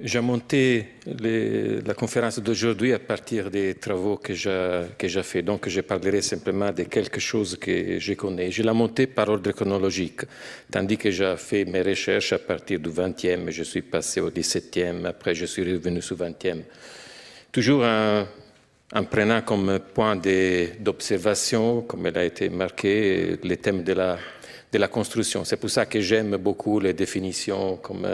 J'ai monté la conférence d'aujourd'hui à partir des travaux que j'ai faits. Donc, je parlerai simplement de quelque chose que je connais. Je l'ai monté par ordre chronologique, tandis que j'ai fait mes recherches à partir du 20e, je suis passé au 17e, après je suis revenu au 20e. Toujours en prenant comme point d'observation, comme elle a été marqué, le thème de la construction. C'est pour ça que j'aime beaucoup les définitions comme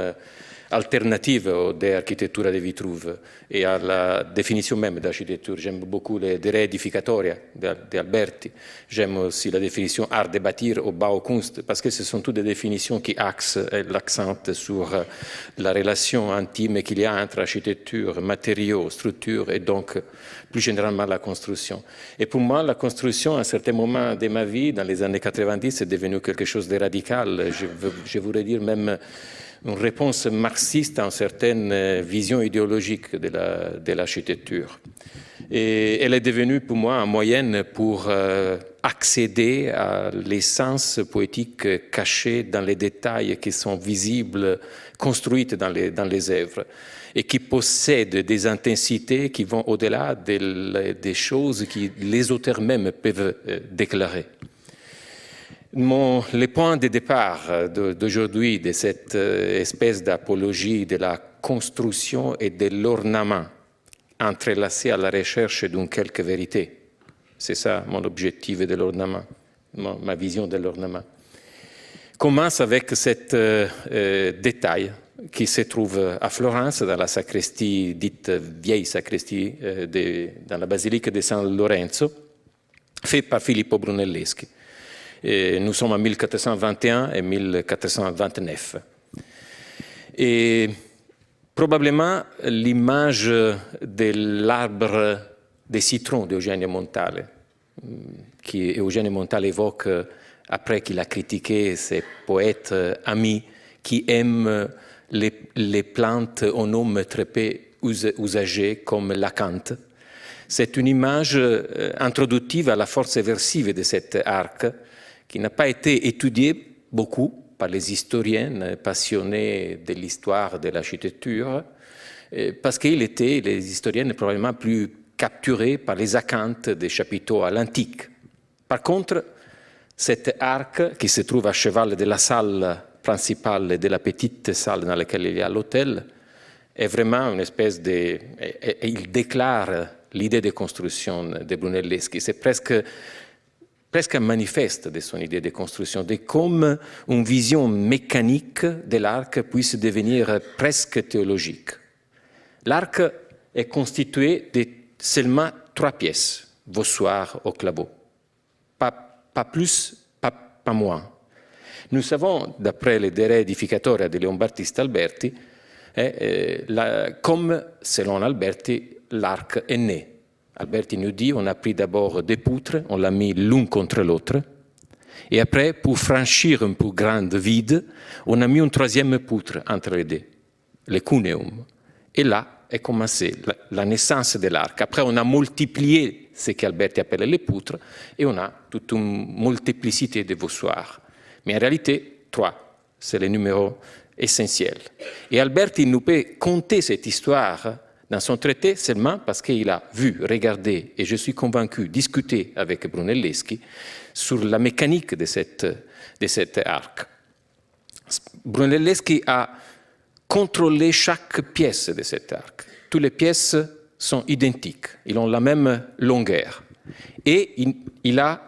alternative dell'architettura di Vitruve e alla définition même d'architecture. J'aime beaucoup les De Re Edificatoria d'Alberti. J'aime aussi la définition art de bâtir au Baukunst, parce que ce sont toutes des définitions qui axent l'accent sur la relation intime qu'il y a entre architecture, matériaux, structure et donc plus généralement la construction. Et pour moi, la construction, à un certain moment de ma vie, dans les années 90, est devenue quelque chose de radical. Je voudrais dire même une réponse marxiste à une certaine vision idéologique de l'architecture. Et elle est devenue pour moi un moyen pour accéder à l'essence poétique cachée dans les détails qui sont visibles, construites dans les œuvres, et qui possèdent des intensités qui vont au-delà des choses que les auteurs même peuvent déclarer. Les points de départ d'aujourd'hui, de cette espèce d'apologie de la construction et de l'ornement, entrelacés à la recherche d'une quelque vérité. C'est ça mon objectif de l'ornement, ma vision de l'ornement. Commence avec cet détail qui se trouve à Florence, dans la sacristie, dite vieille sacristie, dans la basilique de San Lorenzo, fait par Filippo Brunelleschi. Et nous sommes en 1421 et 1429. Et probablement l'image de l'arbre des citrons d'Eugenio Montale, qui Eugenio Montale évoque après qu'il a critiqué ses poètes amis qui aiment les plantes aux noms très peu usagés comme l'acanthe. C'est une image introductive à la force éversive de cet arc, qui n'a pas été étudié beaucoup par les historiens passionnés de l'histoire de l'architecture, parce qu'ils étaient, les historiens, probablement plus capturés par les acanthes des chapiteaux à l'antique. Par contre, cet arc, qui se trouve à cheval de la salle principale et de la petite salle dans laquelle il y a l'hôtel, est vraiment une espèce de... Il déclare l'idée de construction de Brunelleschi. C'est presque un manifeste de son idée de construction, de comme une vision mécanique de l'arc puisse devenir presque théologique. L'arc est constitué de seulement 3 pièces, vossoir au claveau. Pas plus, pas moins. Nous savons, d'après les De Re Edificatoria de Leon Battista Alberti, comme, selon Alberti, l'arc est né. Alberti nous dit, on a pris d'abord 2 poutres, on l'a mis l'une contre l'autre, et après, pour franchir un peu grand vide, on a mis une 3e poutre entre les deux, le cuneum. Et là est commencée la naissance de l'arc. Après, on a multiplié ce qu'Alberti appelle les poutres, et on a toute une multiplicité de vossoirs. Mais en réalité, 3, c'est le numéro essentiel. Et Alberti nous peut conter cette histoire dans son traité seulement parce qu'il a vu, regardé, et je suis convaincu, discuté avec Brunelleschi sur la mécanique de cet arc. Brunelleschi a contrôlé chaque pièce de cet arc. Toutes les pièces sont identiques, ils ont la même longueur. Et il a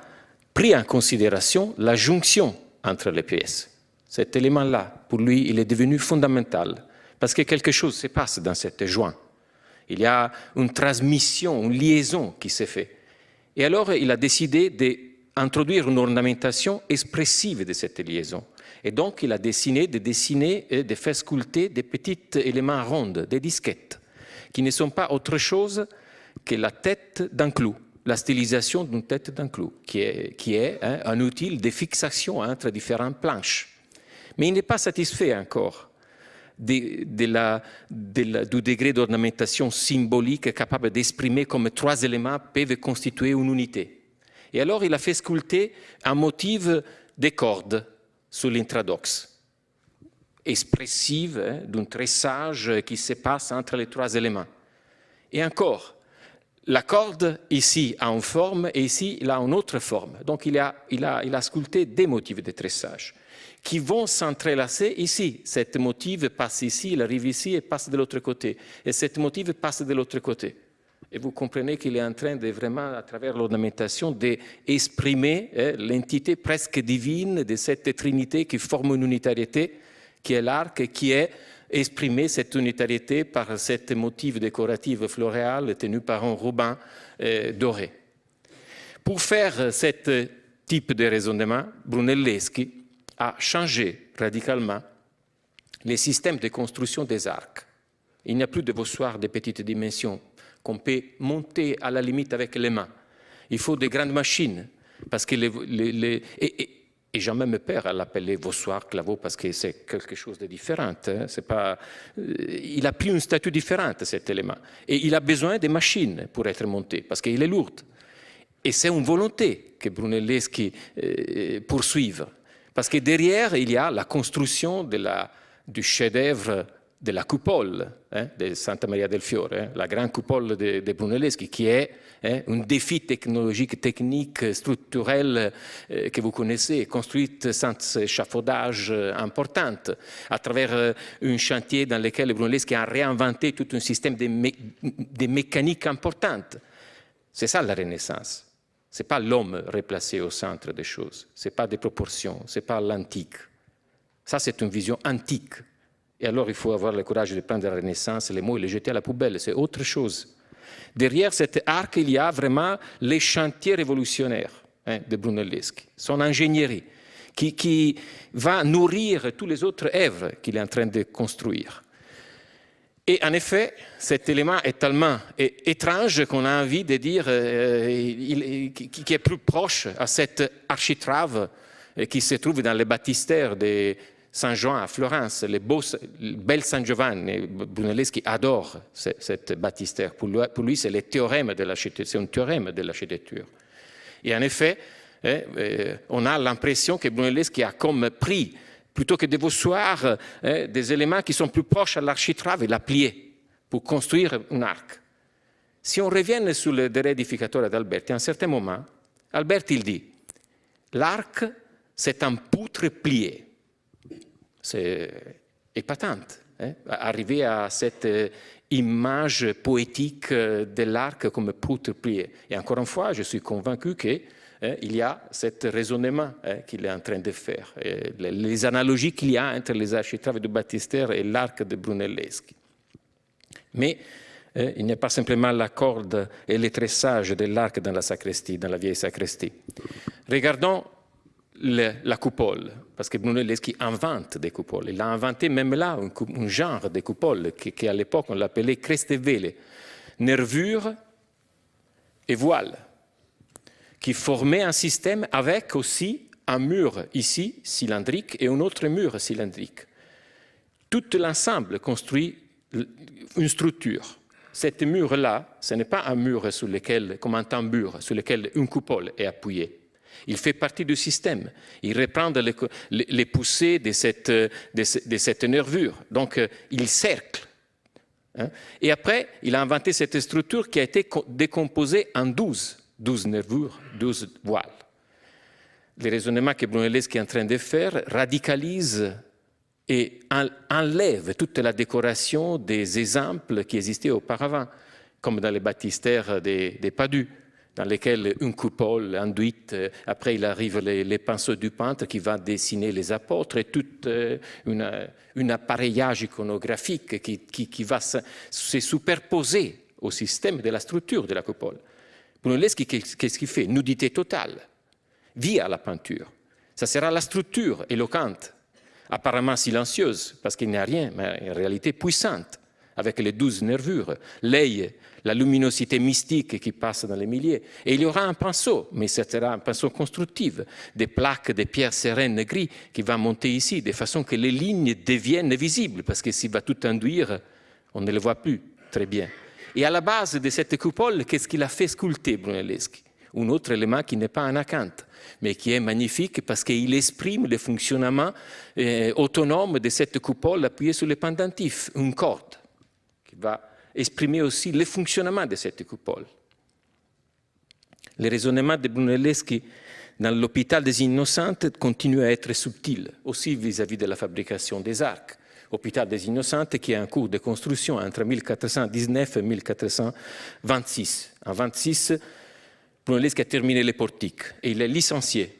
pris en considération la jonction entre les pièces. Cet élément-là, pour lui, il est devenu fondamental parce que quelque chose se passe dans cette joint. Il y a une transmission, une liaison qui s'est faite. Et alors, il a décidé d'introduire une ornementation expressive de cette liaison. Et donc, il a décidé de dessiner et de faire sculpter des petits éléments ronds, des disquettes, qui ne sont pas autre chose que la tête d'un clou, la stylisation d'une tête d'un clou, qui est un outil de fixation entre différentes planches. Mais il n'est pas satisfait encore. du degré d'ornementation symbolique capable d'exprimer comme 3 éléments peuvent constituer une unité. Et alors il a fait sculpter un motif des cordes sur l'intradoxe, expressive d'un tressage qui se passe entre les 3 éléments. Et encore, la corde ici a une forme et ici il a une autre forme. Donc il a sculpté des motifs de tressage qui vont s'entrelacer ici. Cet motif passe ici, il arrive ici et passe de l'autre côté. Et cet motif passe de l'autre côté. Et vous comprenez qu'il est en train de vraiment, à travers l'ornementation, d'exprimer l'entité presque divine de cette trinité qui forme une unitarité, qui est l'arc et qui est exprimer cette unitarité par ce motif décoratif floréal tenu par un ruban doré. Pour faire ce type de raisonnement, Brunelleschi a changé radicalement les systèmes de construction des arcs. Il n'y a plus de vossoirs de petites dimensions qu'on peut monter à la limite avec les mains. Il faut des grandes machines, parce que et jamais me père à l'appeler vossoir, claveau, parce que c'est quelque chose de différent. Hein. Il a pris une statut différente, cet élément. Et il a besoin de machines pour être monté, parce qu'il est lourd. Et c'est une volonté que Brunelleschi poursuive. Parce que derrière, il y a la construction du chef-d'œuvre de la coupole de Santa Maria del Fiore, la grande coupole de Brunelleschi, qui est un défi technologique, technique, structurel que vous connaissez, construite sans échafaudage important, à travers un chantier dans lequel Brunelleschi a réinventé tout un système de mécanique importante. C'est ça la Renaissance. Ce n'est pas l'homme replacé au centre des choses, ce n'est pas des proportions, ce n'est pas l'antique. Ça, c'est une vision antique. Et alors, il faut avoir le courage de prendre la Renaissance, les mots, et les jeter à la poubelle. C'est autre chose. Derrière cet arc, il y a vraiment les chantiers révolutionnaires de Brunelleschi, son ingénierie, qui va nourrir tous les autres œuvres qu'il est en train de construire. Et en effet, cet élément est tellement étrange qu'on a envie de dire qui est plus proche à cette architrave qui se trouve dans les baptistères de Saint-Jean à Florence, le bel San Giovanni. Brunelleschi adore cette baptistère. Pour lui, c'est le théorème de l'architecture, c'est un théorème de l'architecture. Et en effet, on a l'impression que Brunelleschi a comme pris, plutôt que de vossoirs, des éléments qui sont plus proches à l'architrave et l'a plié pour construire un arc. Si on revient sur le De Edificatore d'Alberti, à un certain moment, Alberti il dit « L'arc, c'est un poutre plié ». C'est épatant, arriver à cette image poétique de l'arc comme poutre plié. Et encore une fois, je suis convaincu qu'il y a ce raisonnement qu'il est en train de faire, les analogies qu'il y a entre les architraves de Battistère et l'arc de Brunelleschi. Mais il n'y a pas simplement la corde et le tressage de l'arc dans la sacristie, dans la vieille sacristie. Regardons la coupole, parce que Brunelleschi invente des coupoles. Il a inventé même là un genre de coupole qui à l'époque on l'appelait creste vele, nervure et voile, qui formait un système avec aussi un mur ici cylindrique et un autre mur cylindrique. Tout l'ensemble construit une structure. Cet mur-là, ce n'est pas un mur sur lequel, comme un tambour, sur lequel une coupole est appuyée. Il fait partie du système. Il reprend les poussées de cette nervure. Donc, il cercle. Et après, il a inventé cette structure qui a été décomposée en 12 nervures, 12 voiles. Le raisonnement que Brunelleschi est en train de faire radicalise et enlève toute la décoration des exemples qui existaient auparavant, comme dans les baptistères des Padus, dans lesquels une coupole enduite, après il arrive les pinceaux du peintre qui va dessiner les apôtres et tout un appareillage iconographique qui va se superposer au système de la structure de la coupole. Brunelleschi, qu'est-ce qu'il fait? Nudité totale, via la peinture. Ça sera la structure éloquente, apparemment silencieuse, parce qu'il n'y a rien, mais en réalité puissante, avec les 12 nervures, l'œil, la luminosité mystique qui passe dans les milliers. Et il y aura un pinceau, mais ce sera un pinceau constructif, des plaques de pierres sereines gris qui va monter ici, de façon que les lignes deviennent visibles, parce que s'il va tout induire, on ne le voit plus très bien. Et à la base de cette coupole, qu'est-ce qu'il a fait sculpter, Brunelleschi? Un autre élément qui n'est pas un acanthe, mais qui est magnifique parce qu'il exprime le fonctionnement autonome de cette coupole appuyée sur le pendentif, une corde, qui va exprimer aussi le fonctionnement de cette coupole. Le raisonnement de Brunelleschi dans l'hôpital des Innocentes continue à être subtil, aussi vis-à-vis de la fabrication des arcs. Hôpital des Innocentes qui est en cours de construction entre 1419 et 1426. En 26, Brunelleschi a terminé les portiques et il est licencié,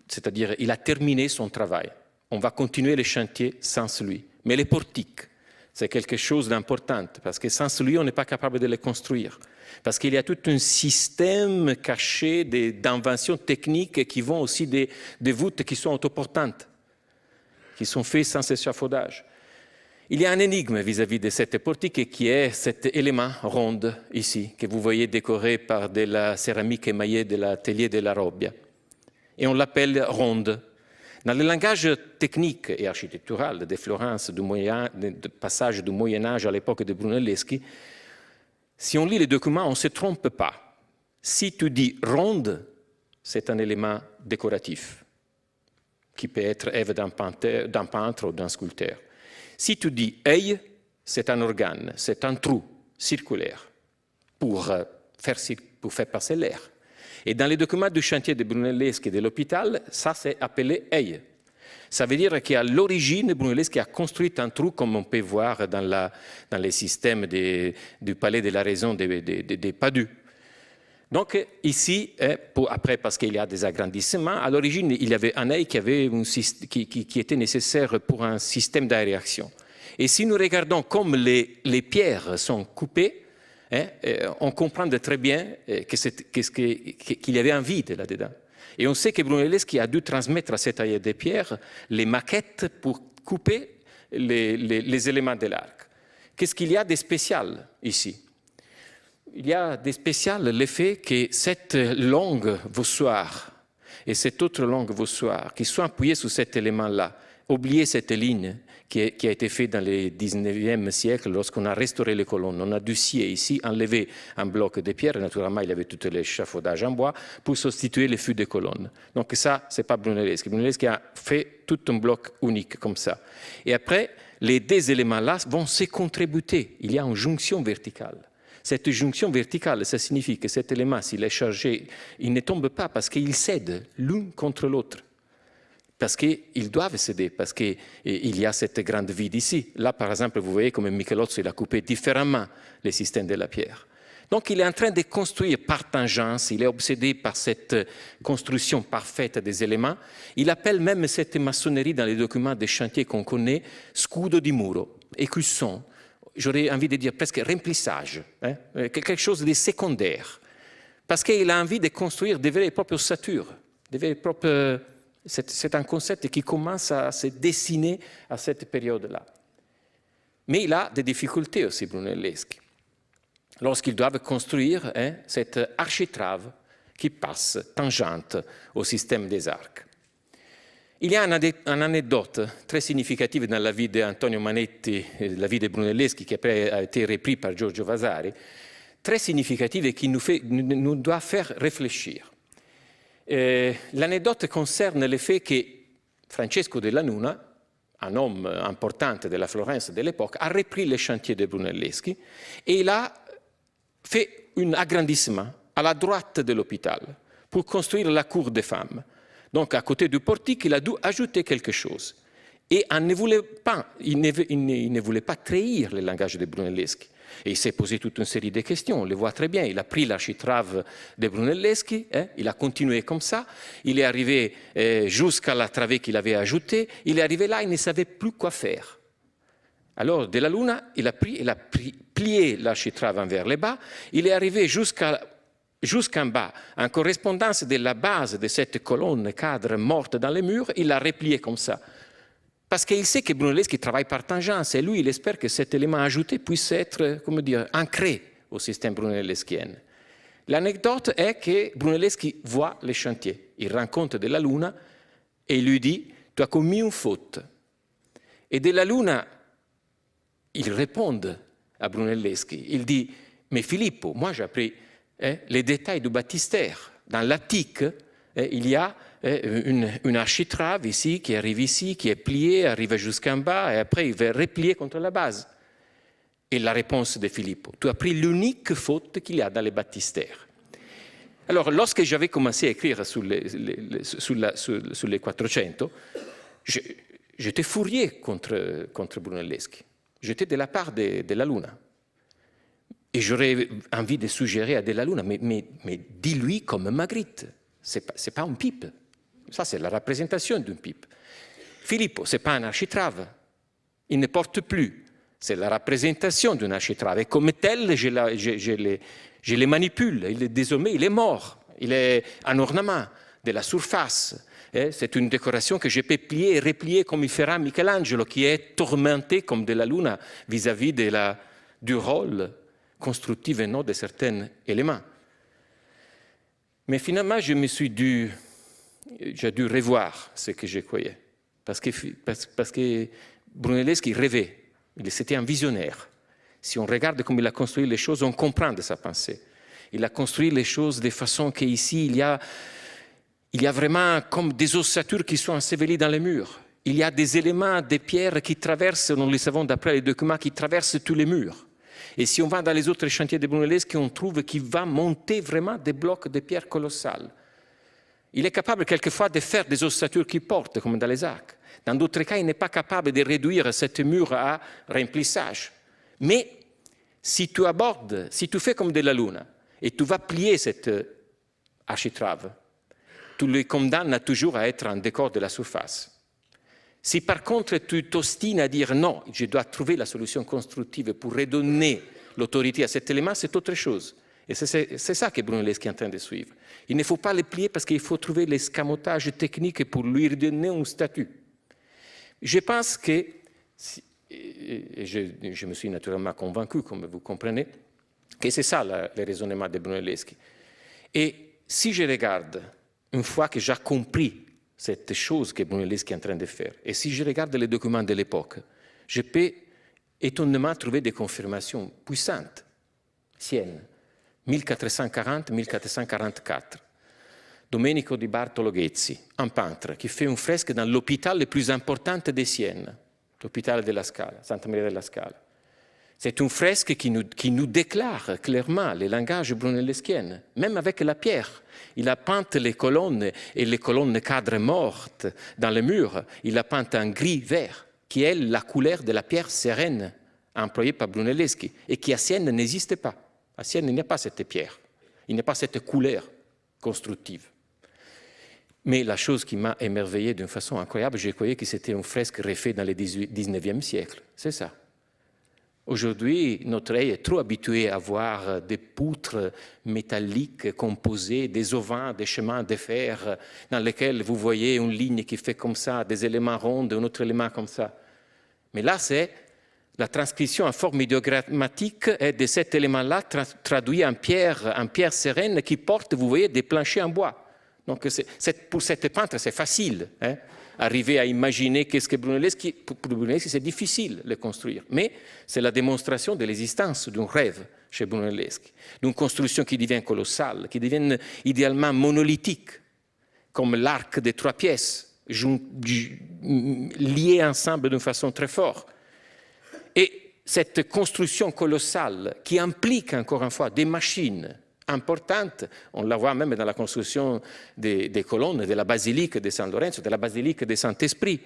c'est-à-dire il a terminé son travail. On va continuer le chantier sans lui. Mais les portiques, c'est quelque chose d'important, parce que sans lui, on n'est pas capable de les construire. Parce qu'il y a tout un système caché d'inventions techniques qui vont aussi des voûtes qui sont autoportantes, qui sont faites sans échafaudage. Il y a un énigme vis-à-vis de cette portique qui est cet élément ronde ici, que vous voyez décoré par de la céramique émaillée de l'atelier de la Robbia. Et on l'appelle ronde. Dans le langage technique et architectural de Florence, du passage du Moyen-Âge à l'époque de Brunelleschi, si on lit les documents, on ne se trompe pas. Si tu dis ronde, c'est un élément décoratif, qui peut être œuvre d'un peintre ou d'un sculpteur. Si tu dis œil, c'est un organe, c'est un trou circulaire pour faire passer l'air. Et dans les documents du chantier de Brunelleschi et de l'hôpital, ça c'est appelé œil. Ça veut dire qu'à l'origine, Brunelleschi a construit un trou, comme on peut voir dans les systèmes du palais de la raison des Padus. Donc ici, après, parce qu'il y a des agrandissements, à l'origine, il y avait un œil qui était nécessaire pour un système d'aération. Et si nous regardons comme les pierres sont coupées, on comprend très bien qu'il y avait un vide là-dedans. Et on sait que Brunelleschi a dû transmettre à cet tailleur de pierre les maquettes pour couper les éléments de l'arc. Qu'est-ce qu'il y a de spécial ici? Il y a de spécial le fait que cette longue voussoir et cette autre longue voussoir qui sont appuyées sur cet élément-là, oubliez cette ligne qui a été faite dans le 19e siècle lorsqu'on a restauré les colonnes. On a dû scier ici, enlever un bloc de pierre, naturellement il y avait tout l'échafaudage en bois, pour substituer les fûts des colonnes. Donc ça, ce n'est pas Brunelleschi. Brunelleschi a fait tout un bloc unique comme ça. Et après, les deux éléments-là vont se contribuer. Il y a une jonction verticale. Cette jonction verticale, ça signifie que cet élément, s'il est chargé, il ne tombe pas parce qu'il cède l'un contre l'autre. Parce qu'ils doivent céder, parce qu'il y a cette grande vide ici. Là, par exemple, vous voyez comme Michelozzo il a coupé différemment les systèmes de la pierre. Donc, il est en train de construire par tangence, il est obsédé par cette construction parfaite des éléments. Il appelle même cette maçonnerie dans les documents des chantiers qu'on connaît, scudo di muro, écusson. J'aurais envie de dire presque remplissage, quelque chose de secondaire. Parce qu'il a envie de construire des vraies propres ossatures, des vraies propres... C'est un concept qui commence à se dessiner à cette période-là. Mais il a des difficultés aussi, Brunelleschi, lorsqu'ils doivent construire cette architrave qui passe tangente au système des arcs. Il y a une anecdote très significative dans la vie d'Antonio Manetti, la vie de Brunelleschi, qui après a été reprise par Giorgio Vasari, très significative et qui nous doit faire réfléchir. L'anecdote concerne le fait que Francesco della Luna, un homme important de la Florence de l'époque, a repris le chantier de Brunelleschi et il a fait un agrandissement à la droite de l'hôpital pour construire la cour des femmes. Donc, à côté du portique, il a dû ajouter quelque chose. Et il ne voulait pas trahir le langage de Brunelleschi. Et il s'est posé toute une série de questions, on le voit très bien. Il a pris l'architrave de Brunelleschi, il a continué comme ça. Il est arrivé jusqu'à la travée qu'il avait ajoutée. Il est arrivé là, il ne savait plus quoi faire. Alors, Della Luna, il a plié l'architrave envers le bas. Il est arrivé jusqu'en bas, en correspondance de la base de cette colonne cadre morte dans les murs, il l'a replié comme ça. Parce qu'il sait que Brunelleschi travaille par tangence, et lui, il espère que cet élément ajouté puisse être, comment dire, ancré au système brunellesquien. L'anecdote est que Brunelleschi voit les chantiers. Il rencontre De la Luna et il lui dit « Tu as commis une faute ». Et De la Luna, il répond à Brunelleschi. Il dit « Mais Filippo, moi j'ai appris les détails du baptistère. Dans l'attique, il y a une architrave ici, qui arrive ici, qui est pliée, arrive jusqu'en bas, et après il va replier contre la base. » Et la réponse de Filippo, tu as pris l'unique faute qu'il y a dans les baptistères. Alors, lorsque j'avais commencé à écrire sur les 400, j'étais furieux contre Brunelleschi. J'étais de la part de la Luna. Et j'aurais envie de suggérer à De la Luna, mais dis-lui comme Magritte, c'est pas un pipe. Ça, c'est la représentation d'une pipe. Filippo, c'est pas un architrave. Il ne porte plus. C'est la représentation d'une architrave. Et comme tel, je les manipule. Désormais, il est mort. Il est un ornement de la surface. C'est une décoration que je peux plier et replier comme il fera Michel-Angelo, qui est tourmenté comme De la Luna vis-à-vis du rôle constructif et non de certains éléments. Mais finalement, j'ai dû revoir ce que je croyais. Parce que Brunelleschi rêvait. C'était un visionnaire. Si on regarde comment il a construit les choses, on comprend de sa pensée. Il a construit les choses de façon qu'ici, il y a vraiment comme des ossatures qui sont ensevelies dans les murs. Il y a des éléments de pierre qui traversent, nous le savons d'après les documents, qui traversent tous les murs. Et si on va dans les autres chantiers de Brunelleschi, on trouve qu'il va monter vraiment des blocs de pierre colossales. Il est capable quelquefois de faire des ossatures qui portent, comme dans les arcs. Dans d'autres cas, il n'est pas capable de réduire cette mur à remplissage. Mais si tu fais comme De la Luna, et tu vas plier cette architrave, tu le condamnes toujours à être un décor de la surface. Si par contre tu t'ostines à dire non, je dois trouver la solution constructive pour redonner l'autorité à cet élément, c'est autre chose. Et c'est ça que Brunelleschi est en train de suivre. Il ne faut pas le plier parce qu'il faut trouver l'escamotage technique pour lui redonner un statut. Je pense que, et je me suis naturellement convaincu, comme vous comprenez, que c'est ça le raisonnement de Brunelleschi. Et si je regarde, une fois que j'ai compris cette chose que Brunelleschi est en train de faire, et si je regarde les documents de l'époque, je peux étonnamment trouver des confirmations puissantes. Sienne, 1440-1444. Domenico di Bartolo Ghezzi, un peintre qui fait une fresque dans l'hôpital le plus important de Sienne, l'hôpital de la Scala, Santa Maria della Scala. C'est une fresque qui nous déclare clairement le langage brunellesquien, même avec la pierre. Il a peint les colonnes et les colonnes cadres mortes dans le mur. Il a peint en gris-vert, qui est la couleur de la pierre sereine employée par Brunelleschi et qui à Sienne n'existe pas. À Sienne, il n'y a pas cette pierre, il n'y a pas cette couleur constructive. Mais la chose qui m'a émerveillé d'une façon incroyable, je croyais que c'était une fresque refaite dans le 19e siècle. C'est ça. Aujourd'hui, notre œil est trop habitué à voir des poutres métalliques composées, des auvents, des chemins de fer, dans lesquels vous voyez une ligne qui fait comme ça, des éléments ronds, un autre élément comme ça. Mais là, c'est la transcription en forme idéogrammatique de cet élément-là traduit en pierre sereine qui porte, vous voyez, des planchers en bois. Donc, pour cette peintre, c'est facile. Arriver à imaginer qu'est-ce que Brunelleschi, pour Brunelleschi, c'est difficile de le construire. Mais c'est la démonstration de l'existence d'un rêve chez Brunelleschi, d'une construction qui devient colossale, qui devient idéalement monolithique, comme l'arc de 3 pièces, liées ensemble d'une façon très forte. Et cette construction colossale qui implique, encore une fois, des machines importante, on la voit même dans la construction des colonnes de la basilique de San Lorenzo, de la basilique de Saint-Esprit,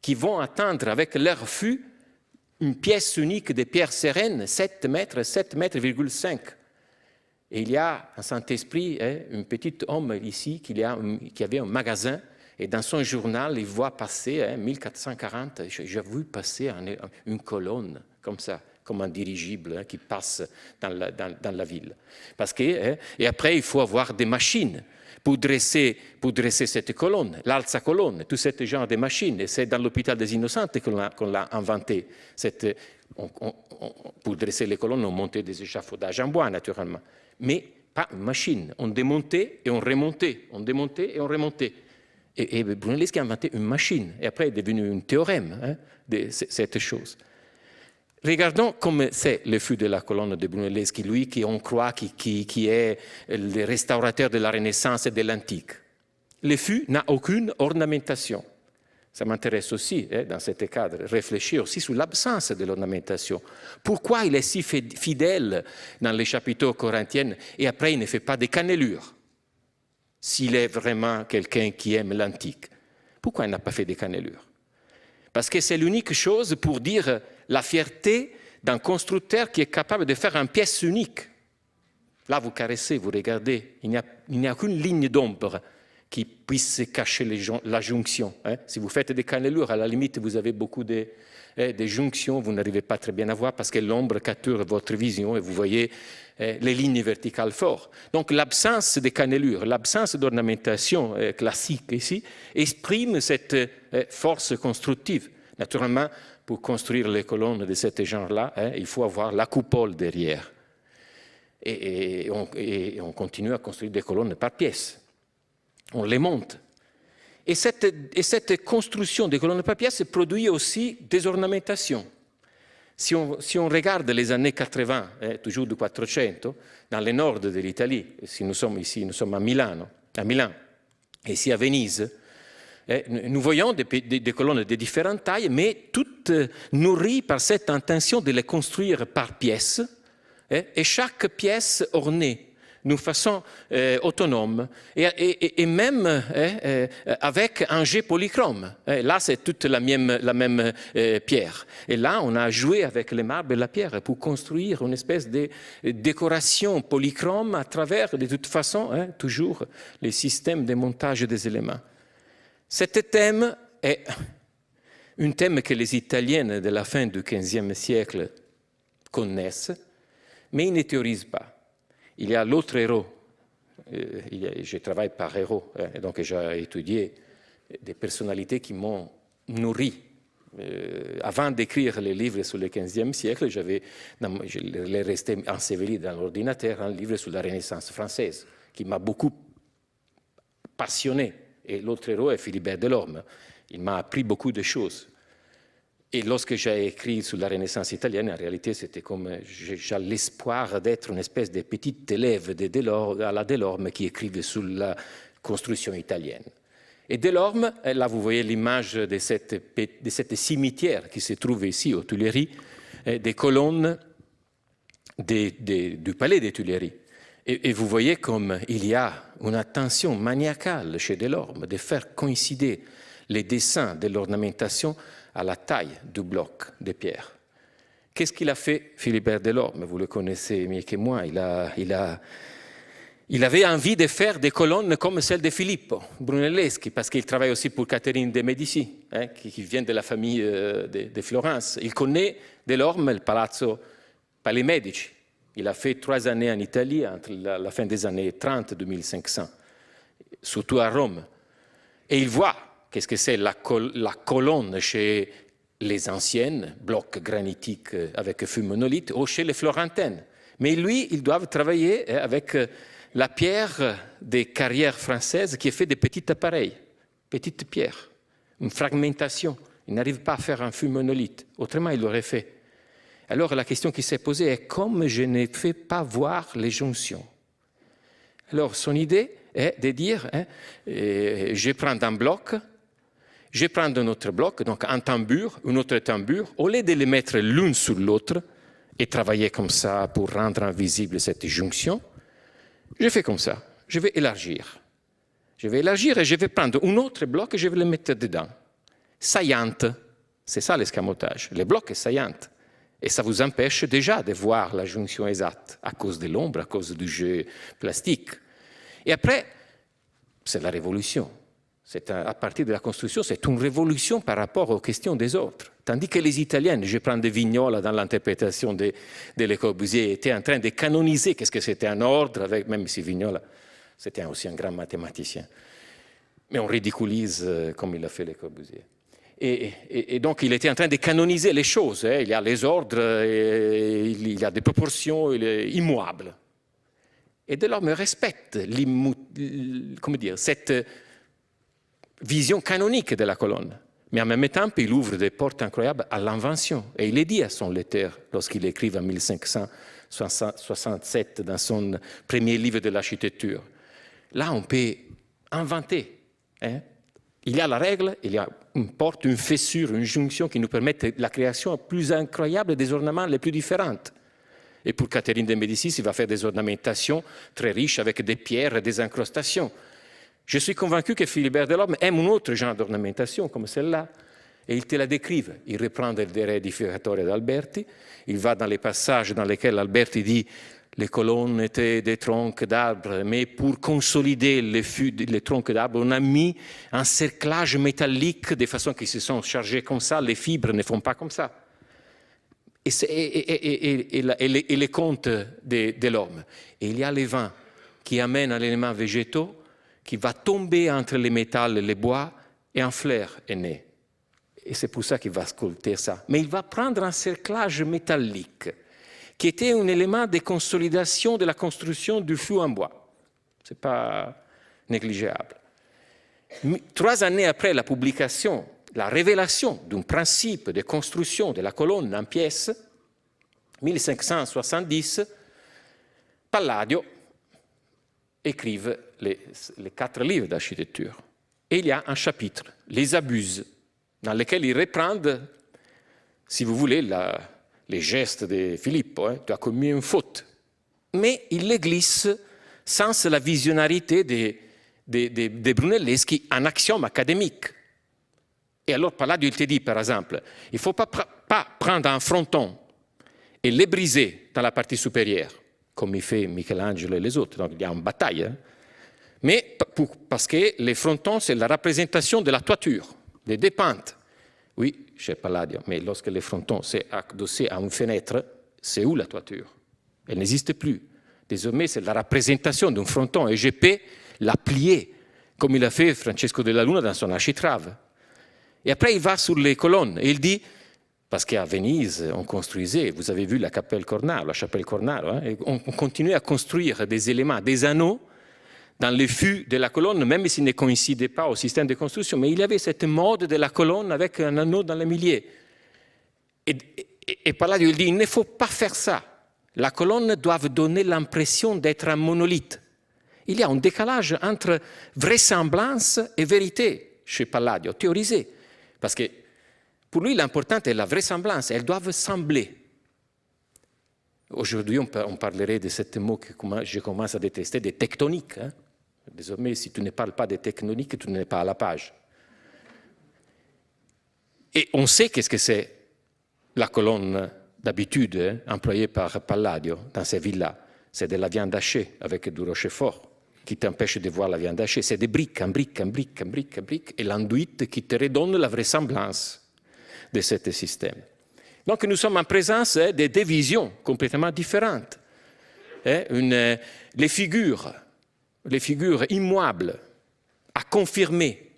qui vont atteindre avec leur fût une pièce unique de pierre sereine, 7 mètres, 7,5 mètres. Et il y a à Saint-Esprit un petit homme ici qui avait un magasin, et dans son journal, il voit passer, 1440, j'ai vu passer une colonne comme ça, comme un dirigible qui passe dans la ville. Parce que, et après, il faut avoir des machines pour dresser cette colonne, l'alza-colonne, tout ce genre de machines. Et c'est dans l'hôpital des Innocentes qu'on l'a inventé. Pour dresser les colonnes, on montait des échafaudages en bois, naturellement. Mais pas une machine. On démontait et on remontait. On démontait et on remontait. Et Brunelleschi a inventé une machine. Et après, il est devenu un théorème de cette chose. Regardons comme c'est le fût de la colonne de Brunelleschi, lui qui on croit qui est le restaurateur de la Renaissance et de l'Antique. Le fût n'a aucune ornementation. Ça m'intéresse aussi, dans ce cadre, réfléchir aussi sur l'absence de l'ornementation. Pourquoi il est si fidèle dans les chapiteaux corinthiens et après il ne fait pas de cannelures? S'il est vraiment quelqu'un qui aime l'Antique, pourquoi il n'a pas fait de cannelures? Parce que c'est l'unique chose pour dire la fierté d'un constructeur qui est capable de faire une pièce unique. Là, vous caressez, vous regardez, il n'y a qu'une ligne d'ombre qui puisse cacher la jonction. Si vous faites des cannelures, à la limite, vous avez beaucoup de jonctions, vous n'arrivez pas très bien à voir parce que l'ombre capture votre vision et vous voyez les lignes verticales fortes. Donc l'absence de cannelures, l'absence d'ornementation classique ici, exprime cette force constructive. Naturellement, pour construire les colonnes de ce genre-là, il faut avoir la coupole derrière. Et on continue à construire des colonnes par pièce. On les monte. Et cette construction des colonnes par pièce produit aussi des ornementations. Si on regarde les années 80, toujours du 400, dans le nord de l'Italie, si nous sommes ici, nous sommes à Milan, et ici à Venise, nous voyons des colonnes de différentes tailles, mais toutes nourries par cette intention de les construire par pièces, et chaque pièce ornée d'une façon autonome, et même avec un jet polychrome. Là, c'est toute la même pierre. Et là, on a joué avec les marbres et la pierre pour construire une espèce de décoration polychrome à travers, de toute façon, toujours les systèmes de montage des éléments. Cet thème est un thème que les Italiens de la fin du XVe siècle connaissent, mais ils ne théorisent pas. Il y a l'autre héros. Je travaille par héros, donc j'ai étudié des personnalités qui m'ont nourri. Avant d'écrire les livres sur le XVe siècle, je l'ai resté enseveli dans l'ordinateur, un livre sur la Renaissance française, qui m'a beaucoup passionné. Et l'autre héros est Philibert Delorme. Il m'a appris beaucoup de choses. Et lorsque j'ai écrit sur la Renaissance italienne, en réalité, c'était comme j'ai l'espoir d'être une espèce de petit élève à la Delorme qui écrivait sur la construction italienne. Et Delorme, là vous voyez l'image de cette cimetière qui se trouve ici aux Tuileries, des colonnes du palais des Tuileries. Et vous voyez comme il y a une attention maniacale chez Delorme de faire coïncider les dessins de l'ornementation à la taille du bloc de pierre. Qu'est-ce qu'il a fait, Philibert Delorme? Vous le connaissez mieux que moi. Il avait envie de faire des colonnes comme celle de Filippo Brunelleschi, parce qu'il travaille aussi pour Catherine de Médicis, qui vient de la famille de Florence. Il connaît Delorme, le Palais Médici. Il a fait 3 années en Italie, entre la fin des années 30 et 2500, surtout à Rome. Et il voit qu'est-ce que c'est la colonne chez les anciennes, blocs granitiques avec fût monolithe, ou chez les Florentins. Mais lui, ils doivent travailler avec la pierre des carrières françaises qui est fait de petits appareils, petites pierres, une fragmentation. Il n'arrive pas à faire un fût monolithe. Autrement, il l'aurait fait. Alors la question qui s'est posée est comme je ne fais pas voir les jonctions. Alors son idée est de dire, je prends un bloc, je prends un autre bloc, donc un tambour, une autre tambour, au lieu de les mettre l'une sur l'autre et travailler comme ça pour rendre invisible cette jonction, je fais comme ça, je vais élargir. Je vais élargir et je vais prendre un autre bloc et je vais le mettre dedans. Saillante, c'est ça l'escamotage, le bloc est saillant. Et ça vous empêche déjà de voir la jonction exacte à cause de l'ombre, à cause du jeu plastique. Et après, c'est la révolution. À partir de la construction, c'est une révolution par rapport aux questions des autres. Tandis que les Italiens, je prends de Vignola dans l'interprétation de Le Corbusier, étaient en train de canoniser qu'est-ce que c'était un ordre, même si Vignola, C'était aussi un grand mathématicien. Mais on ridiculise comme il a fait Le Corbusier. Et donc, il était en train de canoniser les choses. Il y a les ordres, il y a des proportions immuables. Et Delorme respecte cette vision canonique de la colonne. Mais en même temps, il ouvre des portes incroyables à l'invention. Et il est dit à son lecteur, lorsqu'il écrit en 1567 dans son premier livre de l'architecture. Là, on peut inventer. Il y a la règle, il y a une porte, une fessure, une jonction qui nous permettent la création plus incroyable des ornements les plus différents. Et pour Catherine de Médicis, il va faire des ornementations très riches avec des pierres et des incrustations. Je suis convaincu que Philibert Delorme aime un autre genre d'ornementation comme celle-là. Et il te la décrive. Il reprend del De Re d'Alberti. Il va dans les passages dans lesquels Alberti dit les colonnes étaient des troncs d'arbres, mais pour consolider les troncs d'arbres, on a mis un cerclage métallique de façon qu'ils se sont chargés comme ça, les fibres ne font pas comme ça. Et les contes de l'homme. Et il y a les vents qui amènent à l'élément végétaux qui va tomber entre les métals et les bois et un flair est né. Et c'est pour ça qu'il va sculpter ça. Mais il va prendre un cerclage métallique qui était un élément de consolidation de la construction du flou en bois. Ce n'est pas négligeable. 3 années après la publication, la révélation d'un principe de construction de la colonne en pièces, 1570, Palladio écrive les 4 livres d'architecture. Et il y a un chapitre, Les abuses, dans lequel il reprend, si vous voulez, les gestes de Filippo. Tu as commis une faute. Mais il les glisse sans la visionarité de Brunelleschi en axiome académique. Et alors Palladio, il te dit, par exemple, il ne faut pas prendre un fronton et les briser dans la partie supérieure, comme il fait Michel-Angelo et les autres. Donc il y a une bataille. Mais parce que les frontons, c'est la représentation de la toiture, des deux pentes. Oui, chez Palladio, mais lorsque les frontons sont adossés à une fenêtre, c'est où la toiture? Elle n'existe plus. Désormais, c'est la représentation d'un fronton et je peux la plier, comme il a fait Francesco della Luna dans son architrave. Et après, il va sur les colonnes et il dit, parce qu'à Venise, on construisait, vous avez vu la chapelle Cornaro, et on continuait à construire des éléments, des anneaux, dans les fûts de la colonne, même s'ils ne coïncidaient pas au système de construction, mais il y avait cette mode de la colonne avec un anneau dans le milieu. Et Palladio, il dit, il ne faut pas faire ça. La colonne doit donner l'impression d'être un monolithe. Il y a un décalage entre vraisemblance et vérité chez Palladio, théorisé. Parce que pour lui, l'important est la vraisemblance, elles doivent sembler. Aujourd'hui, on parlerait de ce mot que je commence à détester, des tectoniques. Désormais, si tu ne parles pas des tectoniques, tu n'es pas à la page. Et on sait qu'est-ce que c'est la colonne d'habitude employée par Palladio dans ces villas. C'est de la viande hachée avec du rochefort qui t'empêche de voir la viande hachée. C'est des briques, en briques, et l'enduit qui te redonne la vraisemblance de ce système. Donc nous sommes en présence de deux visions complètement différentes. Les figures immuables à confirmer.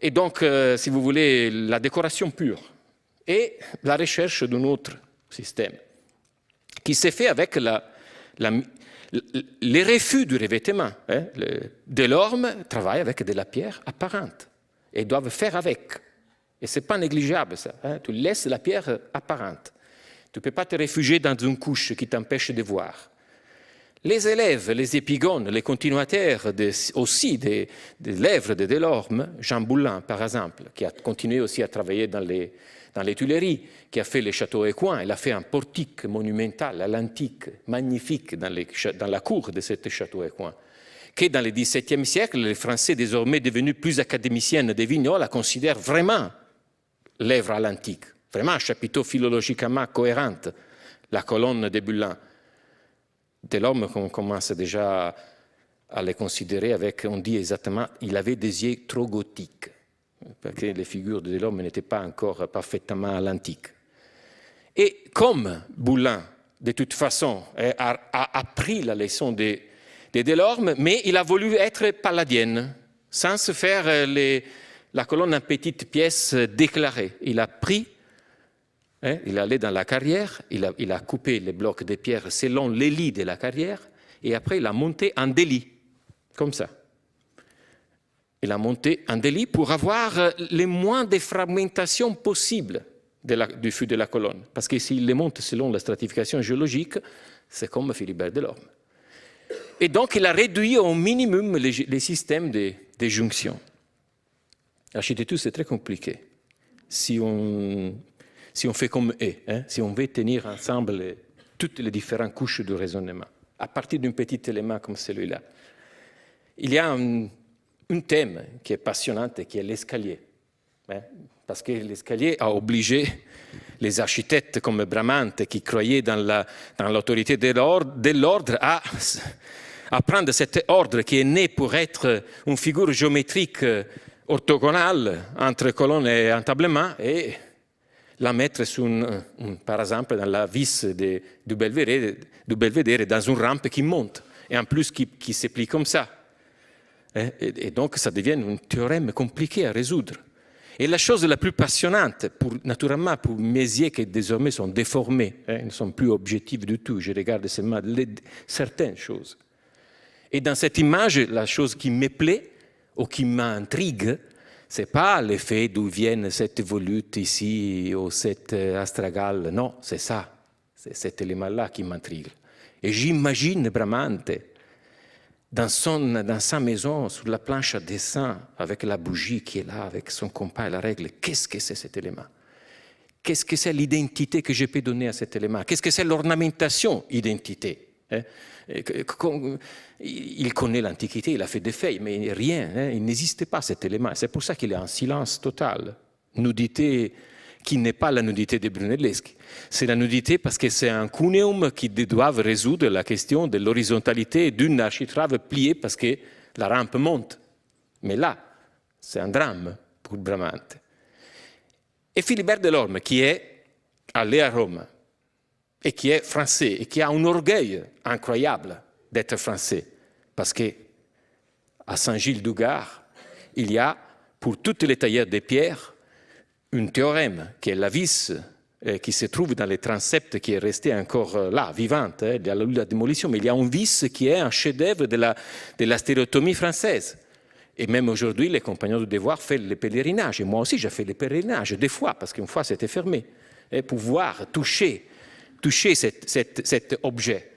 Et donc, si vous voulez, la décoration pure. Et la recherche d'un autre système qui s'est fait avec les refus du revêtement. Delorme travaille avec de la pierre apparente et doivent faire avec. Et ce n'est pas négligeable, ça. Tu laisses la pierre apparente. Tu ne peux pas te réfugier dans une couche qui t'empêche de voir. Les élèves, les épigones, les continuateurs aussi des l'œuvre de Delorme, Jean Boulin, par exemple, qui a continué aussi à travailler dans les Tuileries, qui a fait les châteaux équins, il a fait un portique monumental à l'antique, magnifique, dans la cour de ce château équin, que dans le XVIIe siècle, les Français, désormais devenus plus académiciens des Vignoles, considèrent vraiment l'œuvre à l'antique, vraiment un chapiteau philologiquement cohérent, la colonne de Bulin. Delorme, on commence déjà à les considérer avec, on dit exactement, il avait des yeux trop gothiques, parce que les figures de Delorme n'étaient pas encore parfaitement à l'antique. Et comme Boulin, de toute façon, a appris la leçon de de Delorme, mais il a voulu être palladienne, sans se faire la colonne en petites pièces déclarées. Il a pris, il allait dans la carrière, il a coupé les blocs de pierre selon les lits de la carrière, et après il a monté en délit, comme ça. Il a monté en délit pour avoir le moins de fragmentation possible du fût de la colonne. Parce que s'il les monte selon la stratification géologique, c'est comme Philibert Delorme. Et donc, il a réduit au minimum les systèmes de jonction. L'architecture, c'est très compliqué. Si on fait comme eux, si on veut tenir ensemble toutes les différentes couches de raisonnement, à partir d'un petit élément comme celui-là. Il y a un thème qui est passionnant, qui est l'escalier. Parce que l'escalier a obligé les architectes comme Bramante, qui croyaient dans l'autorité de l'ordre, à prendre cet ordre qui est né pour être une figure géométrique orthogonale entre colonnes et entablements, et la mettre par exemple dans la vis du belvédère dans une rampe qui monte, et en plus qui se plie comme ça. Et donc ça devient un théorème compliqué à résoudre. Et la chose la plus passionnante, naturellement pour mes yeux qui désormais sont déformés, ils ne sont plus objectifs du tout, je regarde seulement certaines choses. Et dans cette image, la chose qui me plaît ou qui m'intrigue, ce n'est pas le fait d'où viennent cette volute ici ou cette astragale, non, c'est ça, c'est cet élément-là qui m'intrigue. Et j'imagine Bramante dans sa maison, sur la planche à dessin, avec la bougie qui est là, avec son compas et la règle. Qu'est-ce que c'est cet élément? Qu'est-ce que c'est l'identité que je peux donner à cet élément? Qu'est-ce que c'est l'ornementation identité? Il connaît l'Antiquité, il a fait des feuilles, mais rien, il n'existe pas cet élément. C'est pour ça qu'il est en silence total. Nudité qui n'est pas la nudité de Brunelleschi. C'est la nudité parce que c'est un cuneum qui doit résoudre la question de l'horizontalité d'une architrave pliée parce que la rampe monte. Mais là, c'est un drame pour Bramante. Et Philibert Delorme, qui est allé à Rome, et qui est français, et qui a un orgueil incroyable d'être français, parce qu'à Saint-Gilles-du-Gard, il y a, pour toutes les tailleurs de pierre, un théorème qui est la vis, qui se trouve dans les transepts, qui est resté encore là, vivante, il y a la démolition, mais il y a un vis qui est un chef-d'œuvre de la stéréotomie française. Et même aujourd'hui, les compagnons du devoir font le pèlerinage. Et moi aussi, j'ai fait le pèlerinage, des fois, parce qu'une fois, c'était fermé. Et pouvoir toucher cet objet.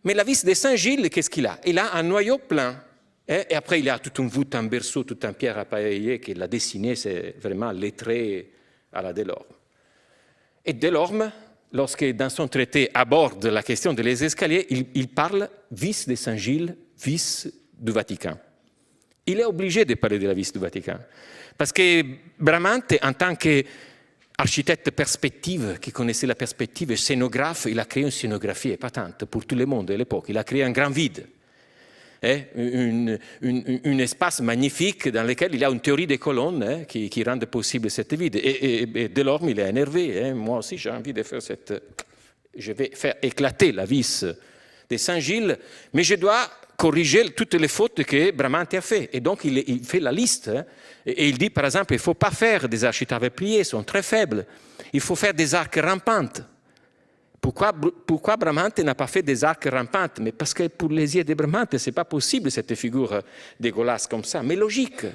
Mais la vis de Saint-Gilles, qu'est-ce qu'il a? Il a un noyau plein. Et après, il y a toute une voûte en berceau, toute en pierre appareillée, qu'il a dessiné, c'est vraiment lettré à la Delorme. Et Delorme, lorsque dans son traité aborde la question des escaliers, il parle vis de Saint-Gilles, vis du Vatican. Il est obligé de parler de la vis du Vatican. Parce que Bramante, en tant qu'architecte perspective, qui connaissait la perspective, scénographe, il a créé une scénographie épatante pour tout le monde à l'époque. Il a créé un grand vide. Un espace magnifique dans lequel il y a une théorie des colonnes qui rend possible cette vide. Et Delorme, il est énervé. Moi aussi, j'ai envie de faire je vais faire éclater la vis de Saint-Gilles, mais je dois corriger toutes les fautes que Bramante a fait. Et donc, il fait la liste. Et il dit, par exemple, il ne faut pas faire des architraves pliées, elles sont très faibles. Il faut faire des arcs rampantes. Pourquoi Bramante n'a pas fait des arcs rampantes? Mais parce que pour les yeux de Bramante, ce n'est pas possible cette figure dégueulasse comme ça. Mais logique.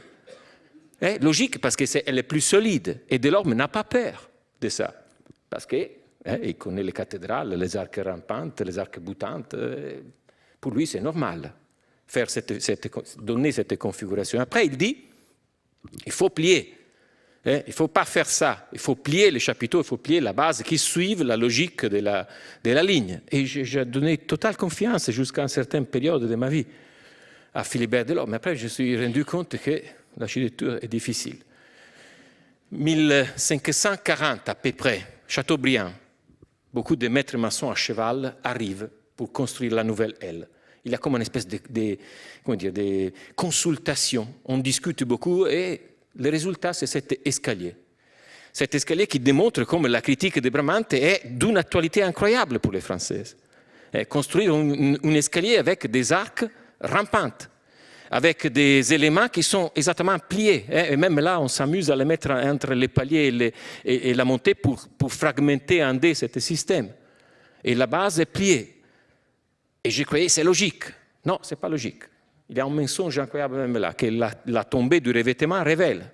Logique parce qu'elle est plus solide. Et Delorme n'a pas peur de ça. Parce qu'il connaît les cathédrales, les arcs rampantes, les arcs boutantes. Pour lui, c'est normal donner cette configuration. Après, il dit, il faut plier. Il ne faut pas faire ça. Il faut plier les chapiteaux, il faut plier la base qui suivent la logique de la ligne. Et j'ai donné totale confiance jusqu'à une certaine période de ma vie à Philibert Delorme. Mais après, je me suis rendu compte que l'architecture est difficile. 1540 à peu près, Chateaubriand, beaucoup de maîtres maçons à cheval arrivent pour construire la nouvelle aile. Il y a comme une espèce de consultation. On discute beaucoup et le résultat, c'est cet escalier. Cet escalier qui démontre comme la critique de Bramante est d'une actualité incroyable pour les Françaises. construire un escalier avec des arcs rampantes, avec des éléments qui sont exactement pliés. Et même là, on s'amuse à les mettre entre les paliers et la montée pour fragmenter en D ce système. Et la base est pliée. Et je croyais c'est logique. Non, ce n'est pas logique. Il y a un mensonge incroyable même là, que la tombée du revêtement révèle.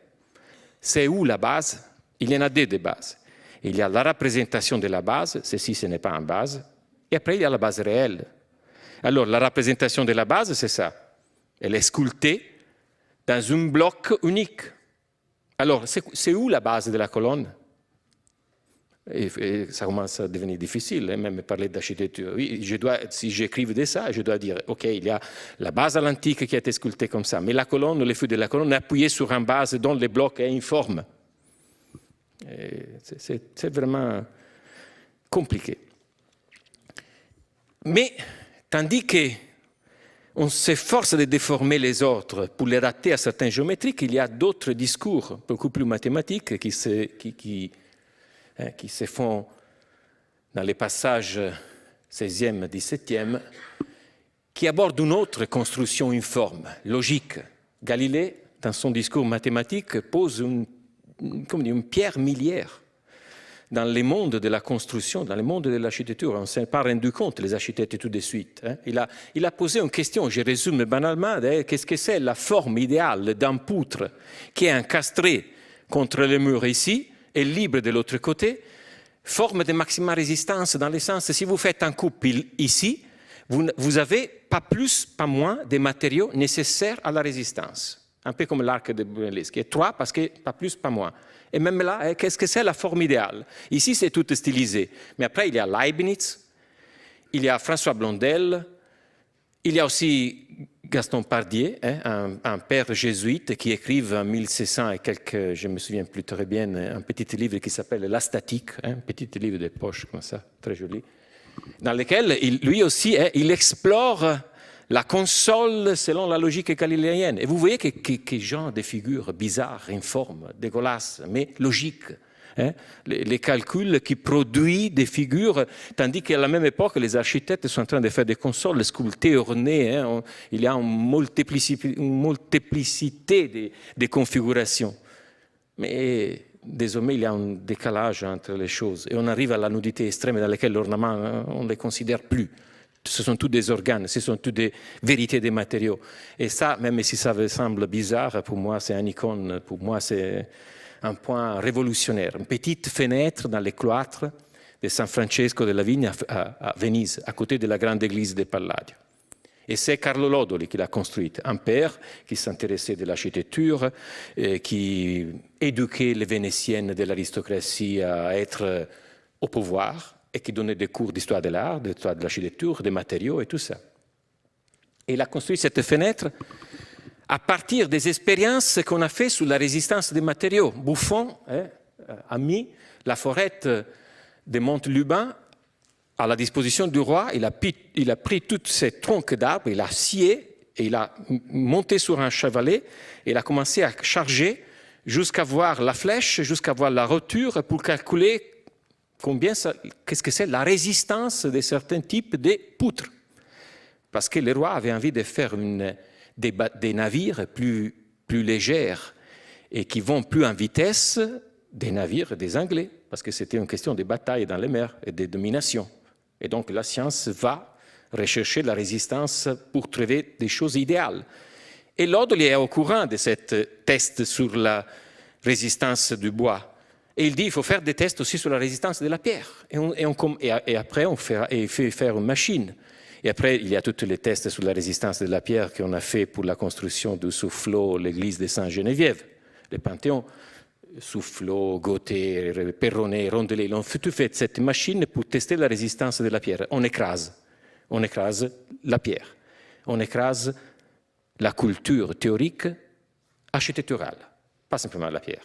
C'est où la base? Il y en a deux de bases. Il y a la représentation de la base, ceci ce n'est pas une base, et après il y a la base réelle. Alors la représentation de la base, c'est ça. Elle est sculptée dans un bloc unique. Alors, c'est où la base de la colonne? Et ça commence à devenir difficile, même parler d'architecture. Oui, si j'écrive de ça, je dois dire, OK, il y a la base à l'antique qui a été sculptée comme ça, mais la colonne, le fût de la colonne est appuyé sur une base dont le bloc est informe. C'est vraiment compliqué. Mais, tandis qu'on s'efforce de déformer les autres pour les rater à certaines géométriques, il y a d'autres discours beaucoup plus mathématiques qui se font dans les passages 16e, 17e, qui abordent une autre construction informe, logique. Galilée, dans son discours mathématique, pose une pierre miliaire dans le monde de la construction, dans le monde de l'architecture. On ne s'est pas rendu compte, les architectes, tout de suite. Il a posé une question, je résume banalement, qu'est-ce que c'est la forme idéale d'un poutre qui est encastré contre le mur ici et libre de l'autre côté, forme de maximale résistance dans le sens, si vous faites un couple ici, vous avez pas plus, pas moins des matériaux nécessaires à la résistance. Un peu comme l'arc de Brunelleschi, qui est 3 parce que pas plus, pas moins. Et même là, qu'est-ce que c'est la forme idéale? Ici, c'est tout stylisé. Mais après, il y a Leibniz, il y a François Blondel, il y a aussi Gaston Pardier, un père jésuite qui écrive en 1600 et quelques, je ne me souviens plus très bien, un petit livre qui s'appelle La statique, un petit livre de poche comme ça, très joli, dans lequel lui aussi, il explore la console selon la logique galiléenne. Et vous voyez que genre de figures bizarres, informes, dégueulasses, mais logiques. Les calculs qui produisent des figures, tandis qu'à la même époque, les architectes sont en train de faire des consoles sculptées, ornées. Il y a une multiplicité de configurations. Mais désormais, il y a un décalage entre les choses. Et on arrive à la nudité extrême dans laquelle l'ornement, on ne les considère plus. Ce sont tous des organes, ce sont toutes des vérités des matériaux. Et ça, même si ça semble bizarre, pour moi, c'est une icône, pour moi, c'est un point révolutionnaire. Une petite fenêtre dans le cloître de San Francesco della Vigna à Venise, à côté de la grande église de Palladio. Et c'est Carlo Lodoli qui l'a construite, un père qui s'intéressait de l'architecture, qui éduquait les Vénétiennes de l'aristocratie à être au pouvoir, et qui donnait des cours d'histoire de l'art, d'histoire de l'architecture, des matériaux et tout ça. Et il a construit cette fenêtre à partir des expériences qu'on a faites sur la résistance des matériaux. Buffon a mis la forêt de Montelubin à la disposition du roi. Il a pris tous ces troncs d'arbres, il a scié, et il a monté sur un chevalet, et il a commencé à charger jusqu'à voir la flèche, jusqu'à voir la roture pour calculer qu'est-ce que c'est la résistance de certains types de poutres. Parce que le roi avait envie de faire des navires plus légers et qui vont plus en vitesse des navires des Anglais, parce que c'était une question de bataille dans les mers et de domination. Et donc la science va rechercher la résistance pour trouver des choses idéales. Et Lodoli est au courant de ce test sur la résistance du bois. Et il dit qu'il faut faire des tests aussi sur la résistance de la pierre. Et après, il fait faire une machine. Et après, il y a tous les tests sur la résistance de la pierre qu'on a fait pour la construction du Soufflot, l'église de Sainte-Geneviève. Le Panthéon, Soufflot, Gautier, Perronnet, Rondelet, ils ont tout fait cette machine pour tester la résistance de la pierre. On écrase la pierre. On écrase la culture théorique architecturale, pas simplement la pierre.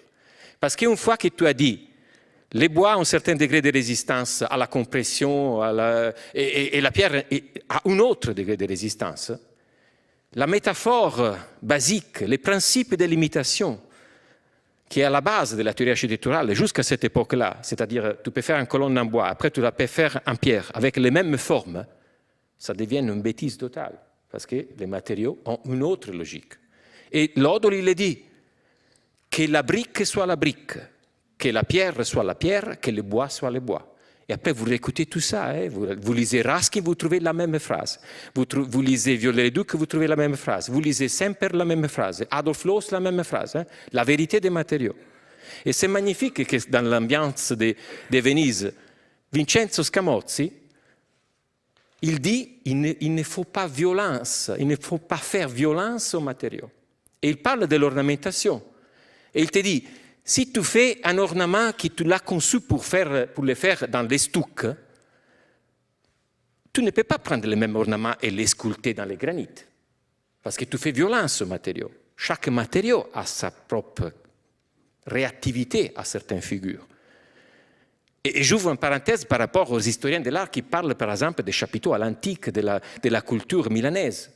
Parce qu'une fois que tu as dit, les bois ont un certain degré de résistance à la compression, et la pierre a un autre degré de résistance, la métaphore basique, les principes de l'imitation, qui est à la base de la théorie architecturale jusqu'à cette époque-là, c'est-à-dire tu peux faire une colonne en bois, après tu la peux faire en pierre, avec les mêmes formes, ça devient une bêtise totale, parce que les matériaux ont une autre logique. Et Lodoli, il dit que la brique soit la brique, que la pierre soit la pierre, que le bois soit le bois. Et après, vous réécoutez tout ça. Hein? Vous lisez Raskin, vous trouvez la même phrase. Vous lisez Viollet-le-Duc, vous trouvez la même phrase. Vous lisez Semper, la même phrase. Adolf Loos, la même phrase. Hein? La vérité des matériaux. Et c'est magnifique que dans l'ambiance de Venise, Vincenzo Scamozzi, il dit il ne faut pas violence, il ne faut pas faire violence aux matériaux. Et il parle de l'ornementation. Et il te dit, si tu fais un ornement que tu l'as conçu pour le faire dans les stucs, tu ne peux pas prendre le même ornement et les sculpter dans les granites. Parce que tu fais violence aux matériaux. Chaque matériau a sa propre réactivité à certaines figures. Et j'ouvre une parenthèse par rapport aux historiens de l'art qui parlent par exemple des chapiteaux à l'antique, de la culture milanaise.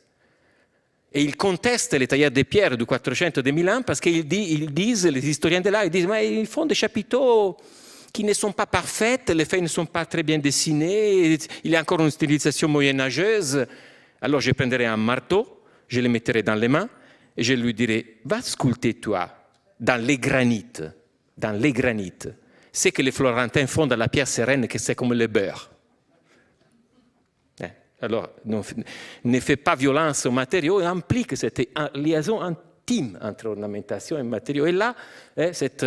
Et ils contestent les tailleurs de pierre du 400 de Milan parce qu'ils disent, les historiens de l'art, ils disent mais ils font des chapiteaux qui ne sont pas parfaits, les feuilles ne sont pas très bien dessinées, il y a encore une stylisation moyenâgeuse. Alors je prendrai un marteau, je le mettrai dans les mains et je lui dirai va sculpter toi dans les granites, c'est que les Florentins font dans la pierre sereine que c'est comme le beurre. Alors, ne fait pas violence aux matériaux et implique cette liaison intime entre ornementation et matériaux. Et là, cette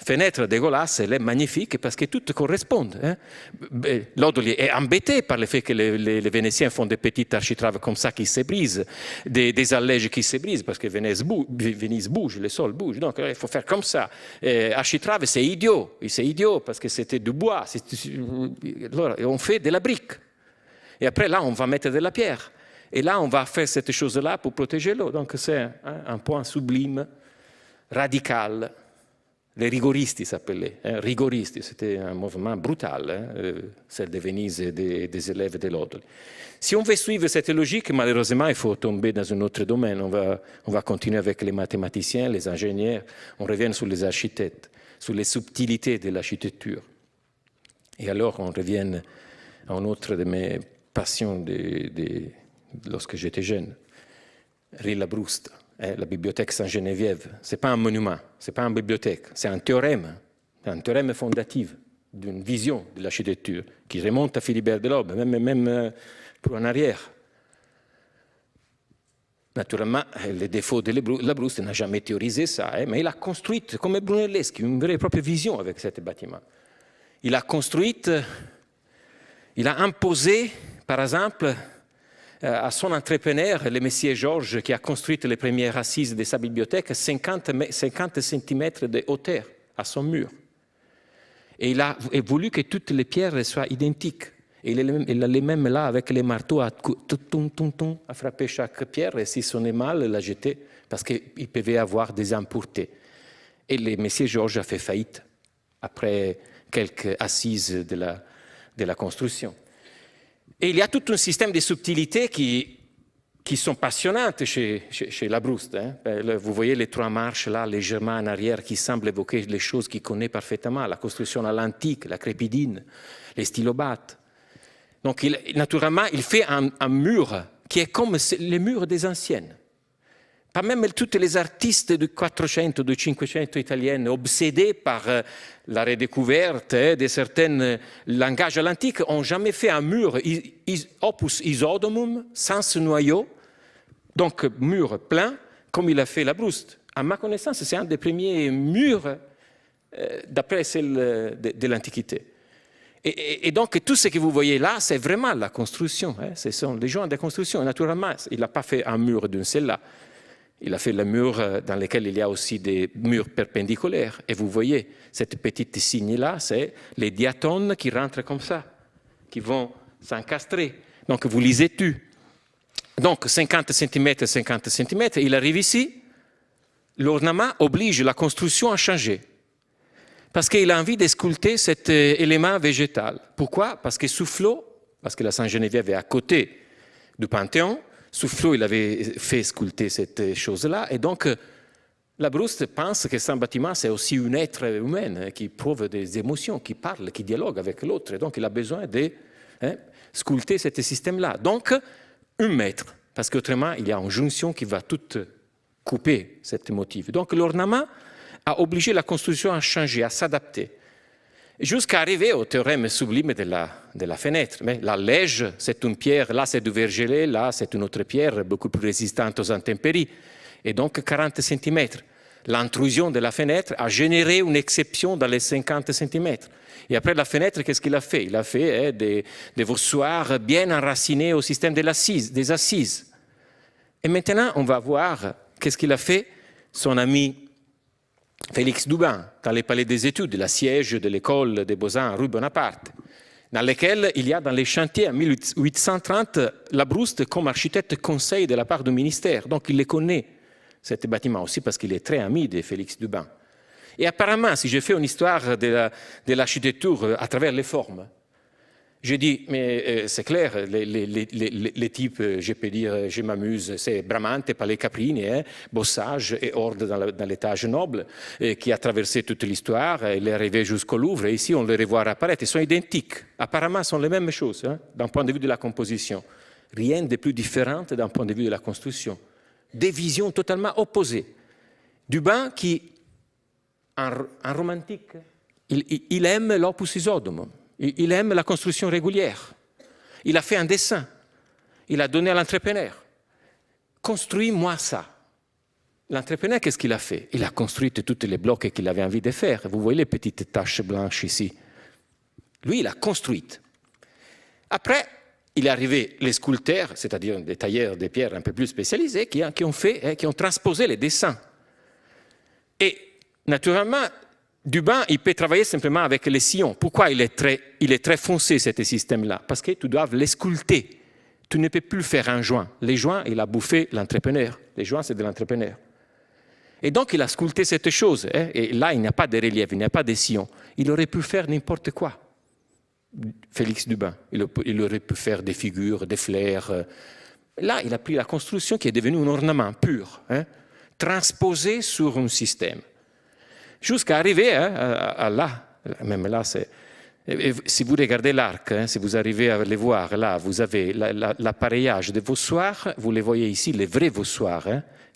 fenêtre dégueulasse, elle est magnifique parce que tout correspond. Lodoli est embêté par le fait que les Vénitiens font des petites architraves comme ça qui se brisent, des allèges qui se brisent parce que Venise bouge, le sol bouge. Donc, il faut faire comme ça. Architrave, c'est idiot parce que c'était du bois. Alors, on fait de la brique. Et après, là, on va mettre de la pierre. Et là, on va faire cette chose-là pour protéger l'eau. Donc, c'est un point sublime, radical. Les rigoristes s'appelaient. Rigoristes, c'était un mouvement brutal, celle de Venise et des élèves de Lodoli. Si on veut suivre cette logique, malheureusement, il faut tomber dans un autre domaine. On va continuer avec les mathématiciens, les ingénieurs. On revient sur les architectes, sur les subtilités de l'architecture. Et alors, on revient à une autre de mes passion lorsque j'étais jeune, Rue Labrouste, la bibliothèque Sainte-Geneviève. Ce n'est pas un monument, ce n'est pas une bibliothèque, c'est un théorème fondatif d'une vision de l'architecture qui remonte à Philibert Delorme, même pour en arrière. Naturellement, le défaut de Labrouste n'a jamais théorisé ça, mais il a construit, comme Brunelleschi, une vraie propre vision avec ce bâtiment. Il a construit, il a imposé, par exemple, à son entrepreneur, le Messier Georges, qui a construit les premières assises de sa bibliothèque, 50 cm de hauteur à son mur. Et il a voulu que toutes les pierres soient identiques. Et il a les mêmes là avec les marteaux à frapper chaque pierre et si sonnait mal, la jeter parce qu'il pouvait avoir des impuretés. Et le Messier Georges a fait faillite après quelques assises de la construction. Et il y a tout un système de subtilités qui sont passionnantes chez Labrouste. Vous voyez les trois marches là, légèrement en arrière, qui semblent évoquer les choses qu'il connaît parfaitement, la construction à l'antique, la crépidine, les stylobates. Donc, naturellement, il fait un mur qui est comme les murs des anciennes. Pas même tous les artistes du 400, du 500 italiens, obsédés par la redécouverte de certains langages à l'antique, n'ont jamais fait un mur opus isodomum, sans noyau, donc mur plein, comme il a fait Labrouste. À ma connaissance, c'est un des premiers murs d'après celle de l'Antiquité. Et donc, tout ce que vous voyez là, c'est vraiment la construction. Ce sont les gens de la construction. Naturellement, il n'a pas fait un mur d'une celle-là. Il a fait le mur dans lequel il y a aussi des murs perpendiculaires. Et vous voyez, cette petite signe-là, c'est les diatones qui rentrent comme ça, qui vont s'encastrer. Donc, vous lisez tout. Donc, 50 cm, 50 cm, il arrive ici. L'ornement oblige la construction à changer. Parce qu'il a envie de sculpter cet élément végétal. Pourquoi? Parce que Soufflot, parce que la Sainte-Geneviève est à côté du Panthéon, Soufflot, il avait fait sculpter cette chose-là, et donc Labrouste pense que ce bâtiment, c'est aussi un être humain qui prouve des émotions, qui parle, qui dialogue avec l'autre, et donc il a besoin de sculpter ce système-là. Donc, 1 mètre, parce qu'autrement, il y a une jonction qui va toute couper cette motif. Donc, l'ornement a obligé la construction à changer, à s'adapter, jusqu'à arriver au théorème sublime de la fenêtre. Mais la lège, c'est une pierre, là c'est du vergelé, là c'est une autre pierre beaucoup plus résistante aux intempéries, et donc 40 cm. L'intrusion de la fenêtre a généré une exception dans les 50 cm. Et après la fenêtre, qu'est-ce qu'il a fait? Il a fait des voussoirs bien enracinés au système des assises. Et maintenant, on va voir qu'est-ce qu'il a fait son ami Félix Dubin, dans les palais des études, la siège de l'école des Beaux-Arts rue Bonaparte, dans lequel il y a dans les chantiers en 1830 Labrouste comme architecte conseil de la part du ministère. Donc il les connaît, cet bâtiment aussi, parce qu'il est très ami de Félix Dubin. Et apparemment, si je fais une histoire de l'architecture à travers les formes, je dis, mais c'est clair, les types, je peux dire, je m'amuse, c'est Bramante, Palais Caprini, Bossage et Orde dans l'étage noble, qui a traversé toute l'histoire, il est arrivé jusqu'au Louvre, et ici on les revoit apparaître, ils sont identiques, apparemment sont les mêmes choses, d'un point de vue de la composition. Rien de plus différent d'un point de vue de la construction. Des visions totalement opposées. Dubin qui, en romantique, il aime l'opus isodome. Il aime la construction régulière. Il a fait un dessin. Il a donné à l'entrepreneur. Construis-moi ça. L'entrepreneur, qu'est-ce qu'il a fait? Il a construit tous les blocs qu'il avait envie de faire. Vous voyez les petites taches blanches ici. Lui, il a construit. Après, il est arrivé les sculpteurs, c'est-à-dire des tailleurs de pierre un peu plus spécialisés, qui ont transposé les dessins. Et naturellement, Dubin, il peut travailler simplement avec les sillons. Pourquoi il est très foncé, ce système-là? Parce que tu dois les sculpter. Tu ne peux plus faire un joint. Les joints, il a bouffé l'entrepreneur. Les joints, c'est de l'entrepreneur. Et donc, il a sculpté cette chose. Et là, il n'y a pas de relief, il n'y a pas de sillons. Il aurait pu faire n'importe quoi. Félix Dubin. Il aurait pu faire des figures, des fleurs. Là, il a pris la construction qui est devenue un ornement pur, transposé sur un système. Jusqu'à arriver à là, même là, si vous regardez l'arc, si vous arrivez à les voir, là, vous avez l'appareillage des voussoirs, vous les voyez ici, les vrais voussoirs,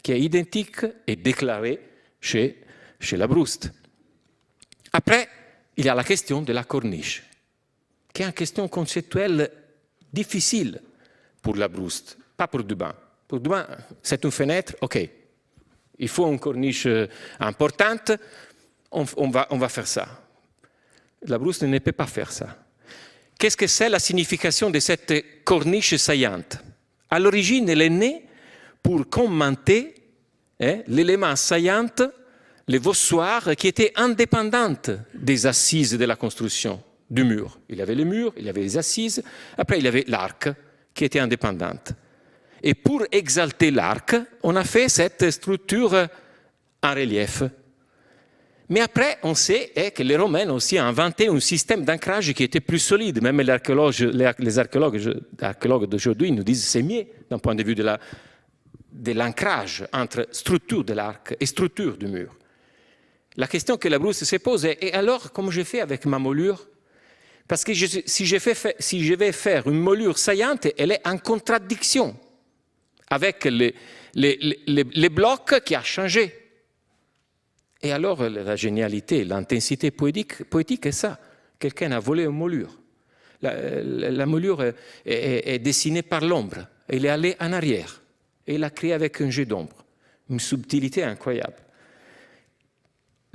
qui est identique et déclaré chez Labrouste. Après, il y a la question de la corniche, qui est une question conceptuelle difficile pour Labrouste, pas pour Dubin. Pour Dubin, c'est une fenêtre, ok, il faut une corniche importante, on va faire ça. Labrouste ne peut pas faire ça. Qu'est-ce que c'est la signification de cette corniche saillante? À l'origine, elle est née pour commenter l'élément saillant, les voussoirs qui étaient indépendantes des assises de la construction du mur. Il y avait le mur, il y avait les assises, après il y avait l'arc qui était indépendante. Et pour exalter l'arc, on a fait cette structure en relief. Mais après, on sait que les Romains ont aussi inventé un système d'ancrage qui était plus solide. Même les archéologues d'aujourd'hui nous disent que c'est mieux d'un point de vue de l'ancrage entre structure de l'arc et structure du mur. La question que Labrouste se pose est, et alors, comment je fais avec ma moulure? Parce que si je vais faire une moulure saillante, elle est en contradiction avec les blocs qui ont changé. Et alors, la génialité, l'intensité poétique est ça. Quelqu'un a volé une moulure. La moulure est dessinée par l'ombre. Il est allé en arrière. Et il a créé avec un jet d'ombre. Une subtilité incroyable.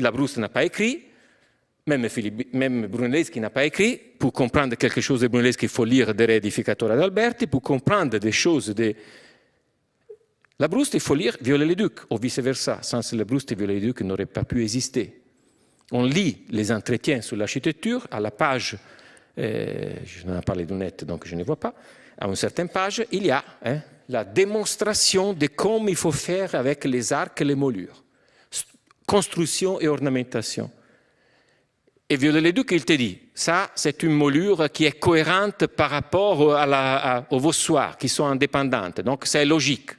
Labrouste n'a pas écrit. Même Brunelleschi n'a pas écrit. Pour comprendre quelque chose de Brunelleschi, il faut lire De Re Edificatore ad Alberti. Pour comprendre des choses de Labrouste, il faut lire Viollet-le-Duc, ou vice-versa. Sans Labrouste, Viollet-le-Duc n'aurait pas pu exister. On lit les entretiens sur l'architecture, à la page, je n'en ai parlé d'une lettre, donc je ne vois pas, à une certaine page, il y a la démonstration de comment il faut faire avec les arcs et les moulures. Construction et ornementation. Et Viollet-le-Duc, il te dit, ça, c'est une moulure qui est cohérente par rapport aux voussoirs, qui sont indépendantes. Donc, c'est logique.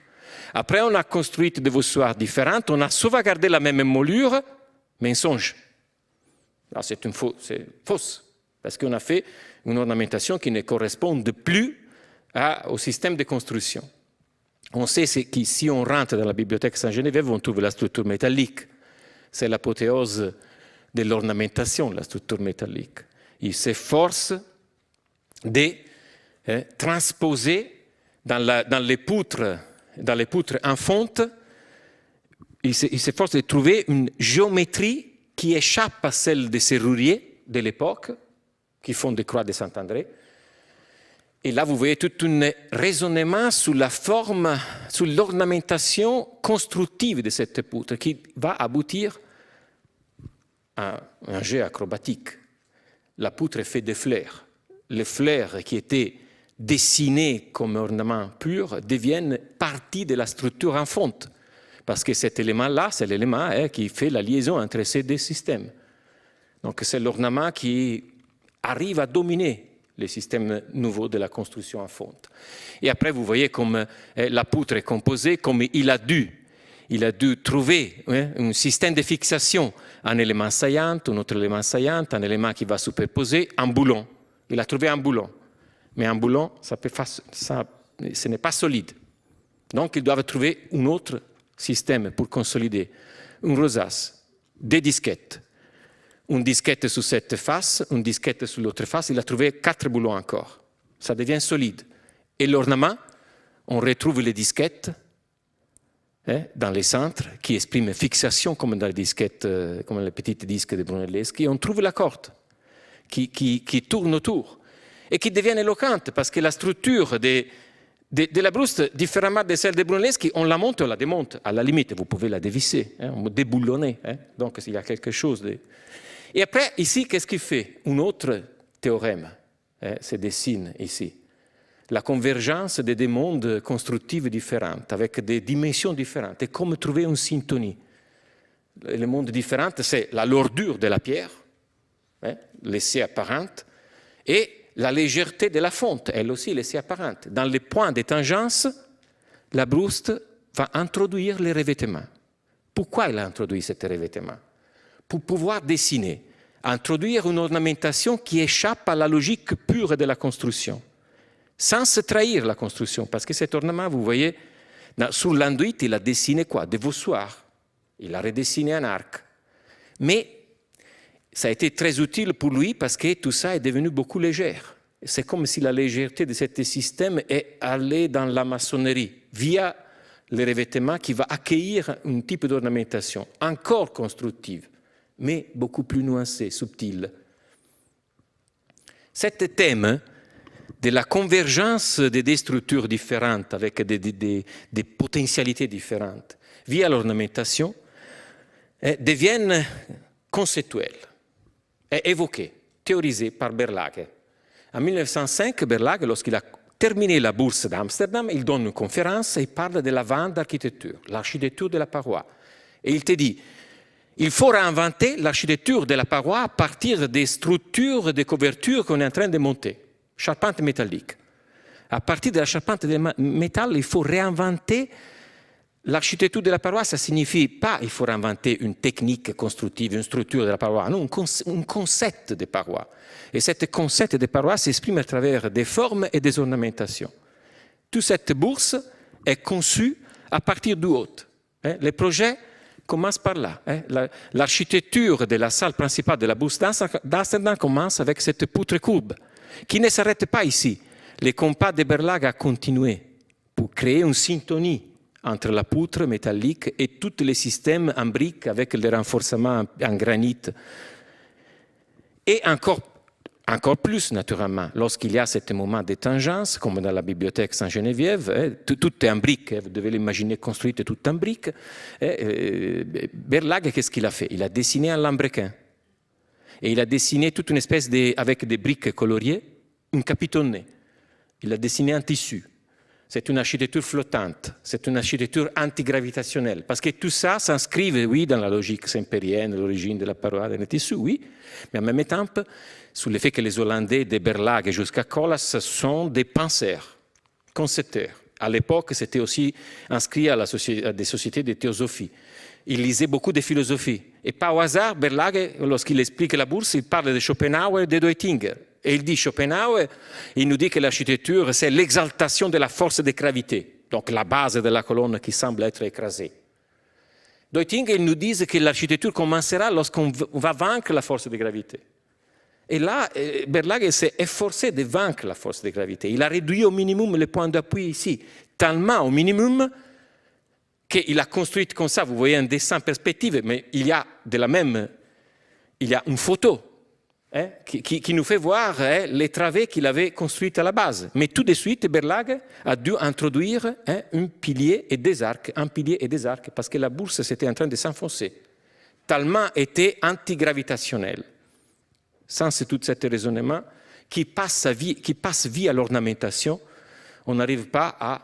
Après, on a construit des voussoirs différents, on a sauvegardé la même moulure, mensonge. C'est fausse. parce qu'on a fait une ornementation qui ne correspond plus au système de construction. On sait que si on rentre dans la bibliothèque Saint-Geneviève, on trouve la structure métallique. C'est l'apothéose de l'ornementation, la structure métallique. Il s'efforce de transposer dans les poutres en fonte, il s'efforce de trouver une géométrie qui échappe à celle des serruriers de l'époque, qui font des croix de Saint-André. Et là, vous voyez tout un raisonnement sur la forme, sur l'ornementation constructive de cette poutre, qui va aboutir à un jeu acrobatique. La poutre est faite de fleurs. Les fleurs qui étaient dessinées comme ornement pur deviennent partie de la structure en fonte. Parce que cet élément-là, c'est l'élément qui fait la liaison entre ces deux systèmes. Donc c'est l'ornement qui arrive à dominer les systèmes nouveaux de la construction en fonte. Et après, vous voyez comme la poutre est composée, comme il a dû trouver un système de fixation, un élément saillant, un autre élément saillant, un élément qui va superposer, un boulon. Il a trouvé un boulon. Mais un boulon, ce n'est pas solide. Donc, ils doivent trouver un autre système pour consolider. Une rosace, des disquettes. Une disquette sur cette face, une disquette sur l'autre face. Il a trouvé 4 boulons encore. Ça devient solide. Et l'ornement, on retrouve les disquettes dans les centres qui expriment fixation comme dans les disquettes, comme les petits disques de Brunelleschi. On trouve la corde qui tourne autour et qui devient éloquente parce que la structure de la brouste, différemment de celle de Brunelleschi, on la monte, on la démonte. À la limite, vous pouvez la dévisser, on déboulonner. Donc, il y a quelque chose de... Et après, ici, qu'est-ce qu'il fait? Un autre théorème se dessine ici. La convergence de deux mondes constructifs différents, avec des dimensions différentes. Et comme trouver une syntonie. Les mondes différents, c'est la lourdeur de la pierre, laissée apparente, et la légèreté de la fonte, elle aussi laissée apparente. Dans les points de tangence, la brouste va introduire les revêtements. Pourquoi elle a introduit ce revêtement? Pour pouvoir dessiner, introduire une ornementation qui échappe à la logique pure de la construction, sans se trahir la construction, parce que cet ornement, vous voyez, sur l'enduit, il a dessiné quoi? Des voussoirs, il a redessiné un arc. Mais ça a été très utile pour lui parce que tout ça est devenu beaucoup léger. C'est comme si la légèreté de ce système est allée dans la maçonnerie, via le revêtement qui va accueillir un type d'ornementation encore constructive, mais beaucoup plus nuancé, subtil. Cet thème de la convergence de deux structures différentes avec des potentialités différentes via l'ornementation deviennent conceptuels et évoqués, théorisés par Berlage. En 1905, Berlage, lorsqu'il a terminé la bourse d'Amsterdam, il donne une conférence et il parle de l'avant d'architecture, l'architecture de la paroi. Et il te dit, il faut réinventer l'architecture de la paroi à partir des structures de couverture qu'on est en train de monter. Charpente métallique. À partir de la charpente de métal, il faut réinventer l'architecture de la paroi. Ça ne signifie pas qu'il faut réinventer une technique constructive, une structure de la paroi, non, un concept de paroi. Et ce concept de paroi s'exprime à travers des formes et des ornementations. Toute cette bourse est conçue à partir du haut. Les projets commence par là. L'architecture de la salle principale de la bourse d'Amsterdam commence avec cette poutre courbe, qui ne s'arrête pas ici. Le compas de Berlage a continué pour créer une syntonie entre la poutre métallique et tous les systèmes en briques avec les renforcements en granit. Et encore plus, naturellement, lorsqu'il y a ce moment de tangence, comme dans la bibliothèque Saint-Geneviève, tout est en briques, vous devez l'imaginer construite tout en briques. Berlage, qu'est-ce qu'il a fait? Il a dessiné un lambrequin. Et il a dessiné toute une espèce avec des briques coloriées, un capitonné. Il a dessiné un tissu. C'est une architecture flottante, c'est une architecture antigravitationnelle, parce que tout ça s'inscrit, oui, dans la logique sempérienne, l'origine de la paroi des tissus, oui, mais en même temps, sur le fait que les Hollandais de Berlage jusqu'à Colas sont des penseurs, concepteurs. À l'époque, c'était aussi inscrit à des sociétés de théosophie. il lisait beaucoup de philosophie. Et pas au hasard, Berlage, lorsqu'il explique la bourse, il parle de Schopenhauer et de Deutinger. Et il dit Schopenhauer, il nous dit que l'architecture, c'est l'exaltation de la force de gravité, donc la base de la colonne qui semble être écrasée. Deutinger, il nous dit que l'architecture commencera lorsqu'on va vaincre la force de gravité. Et là, Berlage s'est efforcé de vaincre la force de gravité. Il a réduit au minimum les points d'appui ici, tellement au minimum qu'il a construit comme ça. Vous voyez un dessin perspective, mais il y a une photo qui nous fait voir les travées qu'il avait construites à la base. Mais tout de suite, Berlage a dû introduire un pilier et des arcs, parce que la bourse était en train de s'enfoncer. Tellement était antigravitationnel. Sans tout ce raisonnement qui passe via l'ornementation, on n'arrive pas à,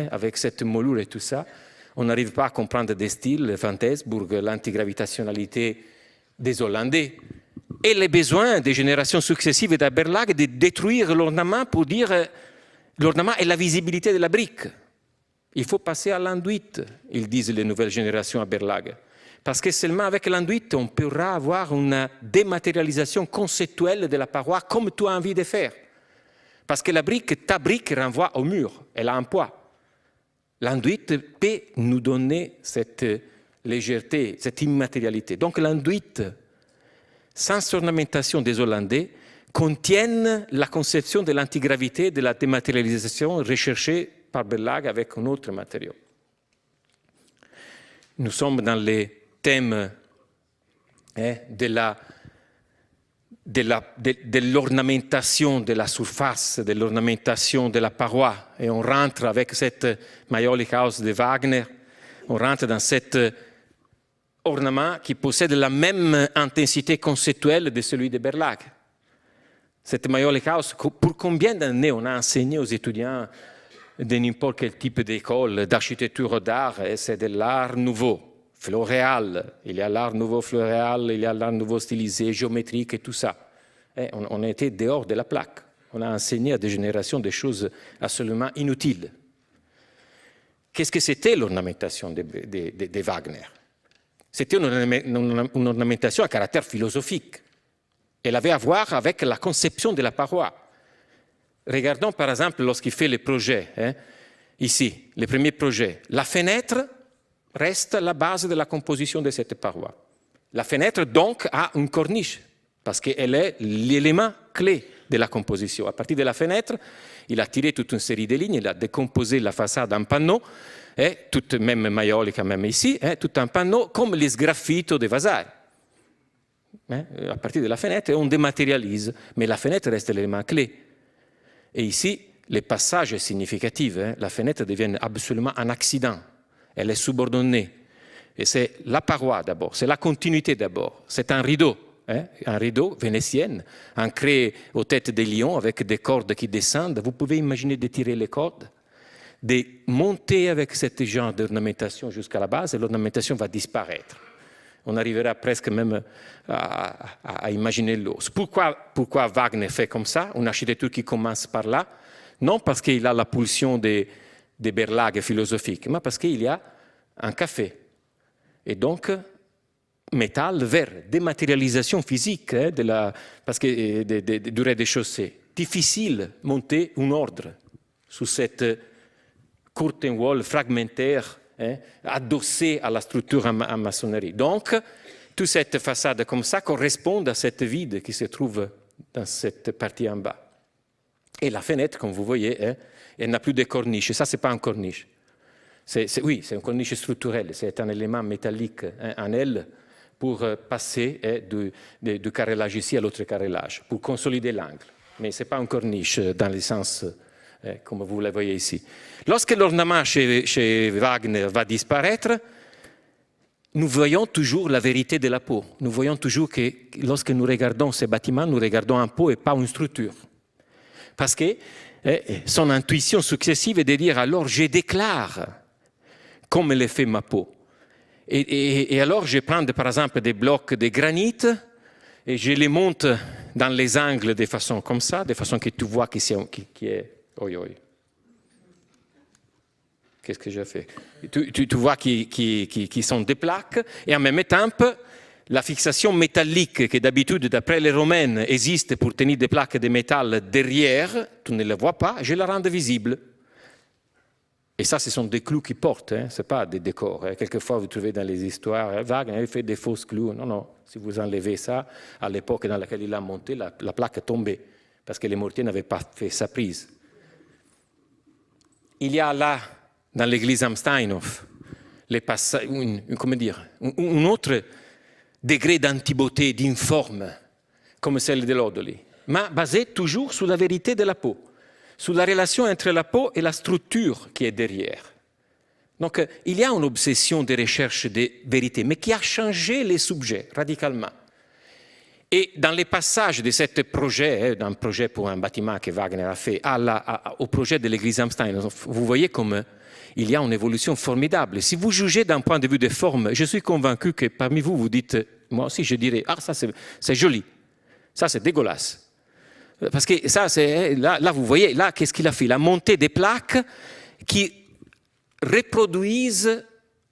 avec cette moulure et tout ça, on n'arrive pas à comprendre des styles, Van Esburg, l'antigravitationnalité des Hollandais, et les besoins des générations successives de Berlage de détruire l'ornement pour dire l'ornement est la visibilité de la brique. Il faut passer à l'enduit, ils disent les nouvelles générations à Berlage. Parce que seulement avec l'enduit, on pourra avoir une dématérialisation conceptuelle de la paroi comme tu as envie de faire. Parce que ta brique renvoie au mur, elle a un poids. L'enduit peut nous donner cette légèreté, cette immatérialité. Donc l'enduit, sans ornementation des Hollandais, contiennent la conception de l'antigravité, de la dématérialisation recherchée par Berlage avec un autre matériau. Nous sommes dans les thème de l'ornementation de la surface, de l'ornementation de la paroi. Et on rentre avec cette Maiolic House de Wagner, on rentre dans cet ornement qui possède la même intensité conceptuelle de celui de Berlage. Cette Maiolic House, pour combien d'années on a enseigné aux étudiants de n'importe quel type d'école, d'architecture ou d'art, c'est de l'art nouveau. Floréal, il y a l'art nouveau floréal, il y a l'art nouveau stylisé, géométrique et tout ça. On a été dehors de la plaque. On a enseigné à des générations des choses absolument inutiles. Qu'est-ce que c'était l'ornementation de Wagner? C'était une ornementation à caractère philosophique. Elle avait à voir avec la conception de la paroi. Regardons par exemple lorsqu'il fait les projets, ici, les premiers projets. La fenêtre reste la base de la composition de cette paroi. La fenêtre, donc, a une corniche, parce qu'elle est l'élément clé de la composition. À partir de la fenêtre, il a tiré toute une série de lignes, il a décomposé la façade en panneaux, toute même maiolica, même ici, tout un panneau, comme les sgraffito de Vasari. À partir de la fenêtre, on dématérialise, mais la fenêtre reste l'élément clé. Et ici, les passages significatifs, la fenêtre devient absolument un accident. Elle est subordonnée. Et c'est la paroi d'abord, c'est la continuité d'abord. C'est un rideau vénitien, ancré aux têtes des lions avec des cordes qui descendent. Vous pouvez imaginer de tirer les cordes, de monter avec ce genre d'ornementation jusqu'à la base et l'ornementation va disparaître. On arrivera presque même à imaginer l'os. Pourquoi Wagner fait comme ça, une architecture qui commence par là? Non parce qu'il a la pulsion des Berlage philosophiques, mais parce qu'il y a un café. Et donc, métal, verre, dématérialisation physique parce que du rez-de-chaussée. Difficile monter un ordre sous cette curtain wall fragmentaire adossée à la structure en maçonnerie. Donc, toute cette façade comme ça correspond à cette vide qui se trouve dans cette partie en bas. Et la fenêtre, comme vous voyez, elle n'a plus de corniche. Ça, ce n'est pas une corniche. Oui, c'est une corniche structurelle. C'est un élément métallique en elle pour passer du carrelage ici à l'autre carrelage, pour consolider l'angle. Mais ce n'est pas une corniche dans le sens comme vous le voyez ici. Lorsque l'ornement chez Wagner va disparaître, nous voyons toujours la vérité de la peau. Nous voyons toujours que lorsque nous regardons ces bâtiments, nous regardons un pot et pas une structure. Parce que son intuition successive est de dire alors je déclare comme elle fait ma peau. Et alors je prends par exemple des blocs de granit et je les monte dans les angles de façon comme ça, de façon que tu vois qui est... Qu'est-ce que j'ai fait? Tu vois qui sont des plaques, et en même temps, la fixation métallique qui d'habitude, d'après les Romains, existe pour tenir des plaques de métal derrière, tu ne les vois pas, je la rends visible. Et ça, ce sont des clous qui portent, hein, ce n'est pas des décors. Hein. Quelquefois, vous trouvez dans les histoires, Wagner fait des fausses clous. Non, non, si vous enlevez ça, à l'époque dans laquelle il a monté, la plaque est tombée, parce que les mortiers n'avaient pas fait sa prise. Il y a là, dans l'église Amsteinhof, un autre degré d'antibeauté, d'informe, comme celle de l'Odoli, mais basé toujours sur la vérité de la peau, sur la relation entre la peau et la structure qui est derrière. Donc, il y a une obsession de recherche de vérité, mais qui a changé les sujets radicalement. Et dans les passages de ce projet, d'un projet pour un bâtiment que Wagner a fait, au projet de l'église Amsteinhof, vous voyez comme il y a une évolution formidable. Si vous jugez d'un point de vue de forme, je suis convaincu que parmi vous, vous dites, moi aussi je dirais, ah ça c'est joli, ça c'est dégueulasse. Parce que ça, là vous voyez, là qu'est-ce qu'il a fait? Il a monté des plaques qui reproduisent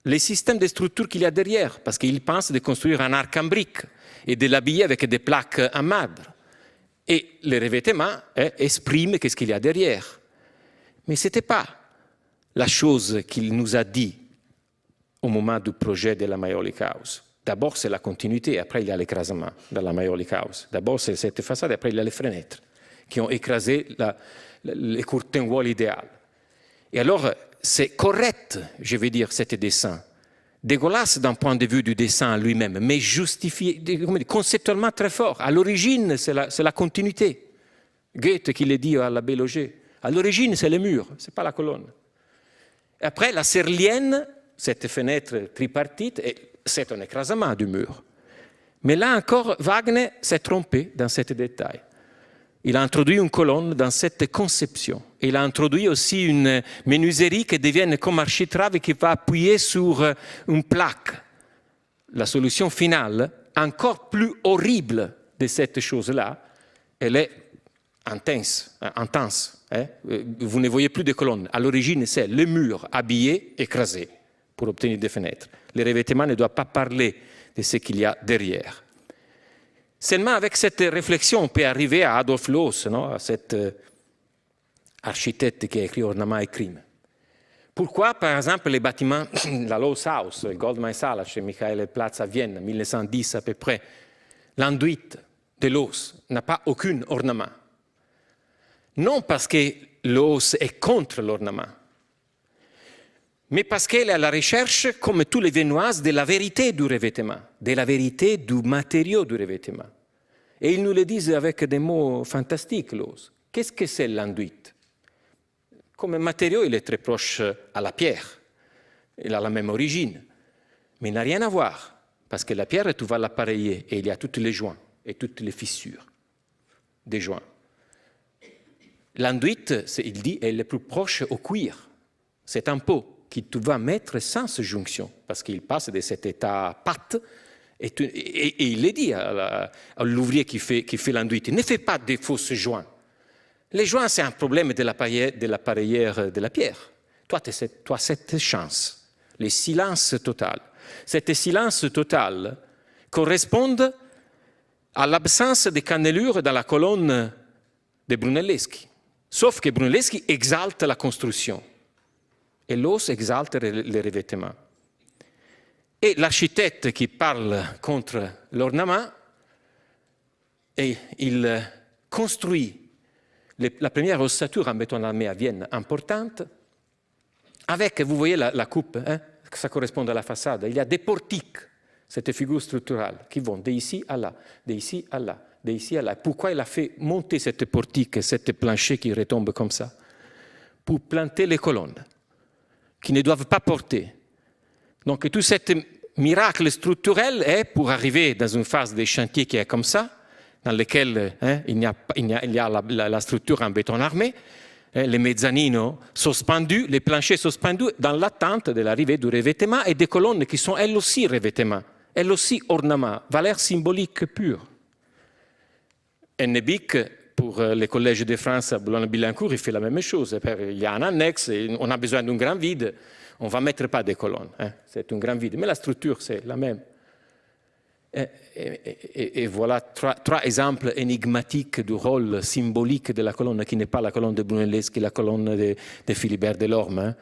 les systèmes de structure qu'il y a derrière, parce qu'il pense de construire un arc en brique et de l'habiller avec des plaques en marbre. Et le revêtement exprime ce qu'il y a derrière. Mais ce n'était pas la chose qu'il nous a dit au moment du projet de la Maiolic House. D'abord, c'est la continuité, après il y a l'écrasement de la Maiolic House. D'abord, c'est cette façade, après il y a les fenêtres qui ont écrasé le curtain wall idéal. Et alors, c'est correct, je vais dire, cet dessin. Dégueulasse d'un point de vue du dessin lui-même, mais justifié, conceptuellement très fort. À l'origine, c'est la continuité. Goethe qui le dit à l'abbé Loger. À l'origine, c'est le mur, ce n'est pas la colonne. Et après, la serlienne, cette fenêtre tripartite, c'est un écrasement du mur. Mais là encore, Wagner s'est trompé dans ce détail. Il a introduit une colonne dans cette conception. Il a introduit aussi une menuiserie qui devient comme architrave et qui va appuyer sur une plaque. La solution finale, encore plus horrible de cette chose-là, elle est intense. Hein? Vous ne voyez plus de colonnes. À l'origine, c'est le mur habillé, écrasé, pour obtenir des fenêtres. Le revêtement ne doit pas parler de ce qu'il y a derrière. Seulement avec cette réflexion, on peut arriver à Adolf Loos, non? À cet architecte qui a écrit Ornement et crime. Pourquoi, par exemple, les bâtiments, la Loos House, le Goldman Sachs, chez Michael Platz à Vienne, 1910 à peu près, l'enduit de Loos n'a pas aucun ornement. Non parce que Loos est contre l'ornement, mais parce qu'elle est à la recherche, comme tous les Viennoises, de la vérité du revêtement, de la vérité du matériau du revêtement. Et ils nous le disent avec des mots fantastiques, Loos. Qu'est-ce que c'est l'enduit? Comme matériau, il est très proche à la pierre. Il a la même origine. Mais il n'a rien à voir, parce que la pierre, tu vas l'appareiller, et il y a tous les joints et toutes les fissures des joints. L'enduit, il dit, est le plus proche au cuir. C'est un pot que tu vas mettre sans jonction, parce qu'il passe de cet état pâte, et il le dit à l'ouvrier qui fait l'enduit, ne fais pas de fausses joints. Les joints, c'est un problème de l'appareillère de la pierre. Toi, tu as cette chance, le silence total. Cet silence total correspond à l'absence de cannelure dans la colonne de Brunelleschi. Sauf que Brunelleschi exalte la construction. Et Loos exalte le revêtement. Et l'architecte qui parle contre l'ornement, il construit la première ossature en béton armé à Vienne importante, avec, vous voyez la coupe, hein, ça correspond à la façade. Il y a des portiques, cette figure structurale, qui vont d'ici à là, d'ici à là, d'ici à là. Pourquoi il a fait monter cette portique, cette plancher qui retombe comme ça? Pour planter les colonnes, qui ne doivent pas porter. Donc tout ce miracle structurel est pour arriver dans une phase de chantier qui est comme ça, dans lequel il y a la structure en béton armé, les mezzanines suspendus, les planchers suspendus, dans l'attente de l'arrivée du revêtement et des colonnes qui sont elles aussi revêtements, elles aussi ornements, valeur symbolique pure. Hennebick pour les collèges de France à Boulogne-Billancourt, il fait la même chose. Il y a un annexe, et on a besoin d'un grand vide. On ne va mettre pas des colonnes, hein. C'est un grand vide. Mais la structure, c'est la même. Et voilà trois exemples énigmatiques du rôle symbolique de la colonne, qui n'est pas la colonne de Brunelleschi, qui est la colonne de Philibert Delorme. Hein.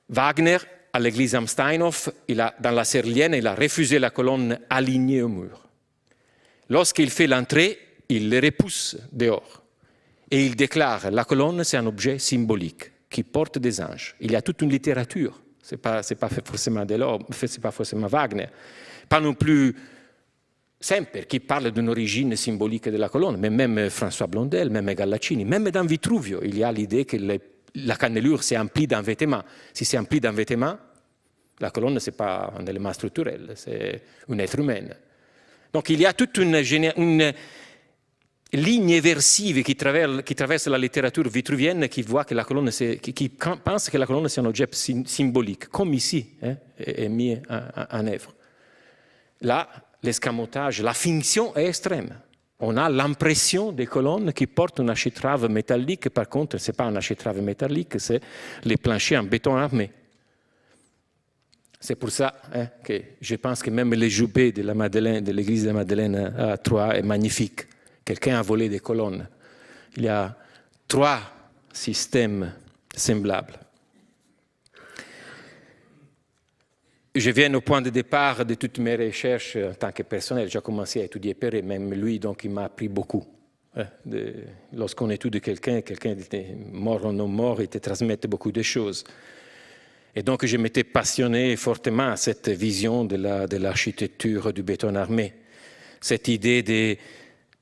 Wagner, à l'église am Steinhof, dans la Serlienne, il a refusé la colonne alignée au mur. Lorsqu'il fait l'entrée, il les repousse dehors. Et il déclare, la colonne, c'est un objet symbolique qui porte des anges. Il y a toute une littérature. Ce n'est pas forcément Delorme, ce n'est pas forcément Wagner. Pas non plus Semper, qui parle d'une origine symbolique de la colonne, mais même François Blondel, même Gallaccini, même dans Vitruvio, il y a l'idée que la cannelure s'est emplie d'un vêtement. Si c'est empli d'un vêtement, la colonne, ce n'est pas un élément structurel, c'est un être humain. Donc il y a toute une ligne éversive qui traverse la littérature vitruvienne qui voit que la colonne, qui pense que la colonne c'est un objet symbolique, comme ici, hein, est mis en œuvre. Là, l'escamotage, la finction est extrême. On a l'impression des colonnes qui portent une architrave métallique. Par contre, ce n'est pas une architrave métallique, c'est les planchers en béton armé. C'est pour ça hein, que je pense que même le jubé de l'église de la Madeleine à Troyes est magnifique. Quelqu'un a volé des colonnes. Il y a 3 systèmes semblables. Je viens au point de départ de toutes mes recherches en tant que personnel. J'ai commencé à étudier Perret, même lui, donc il m'a appris beaucoup. Lorsqu'on étudie quelqu'un était mort ou non mort, il te transmet beaucoup de choses. Et donc je m'étais passionné fortement à cette vision de l'architecture du béton armé. Cette idée de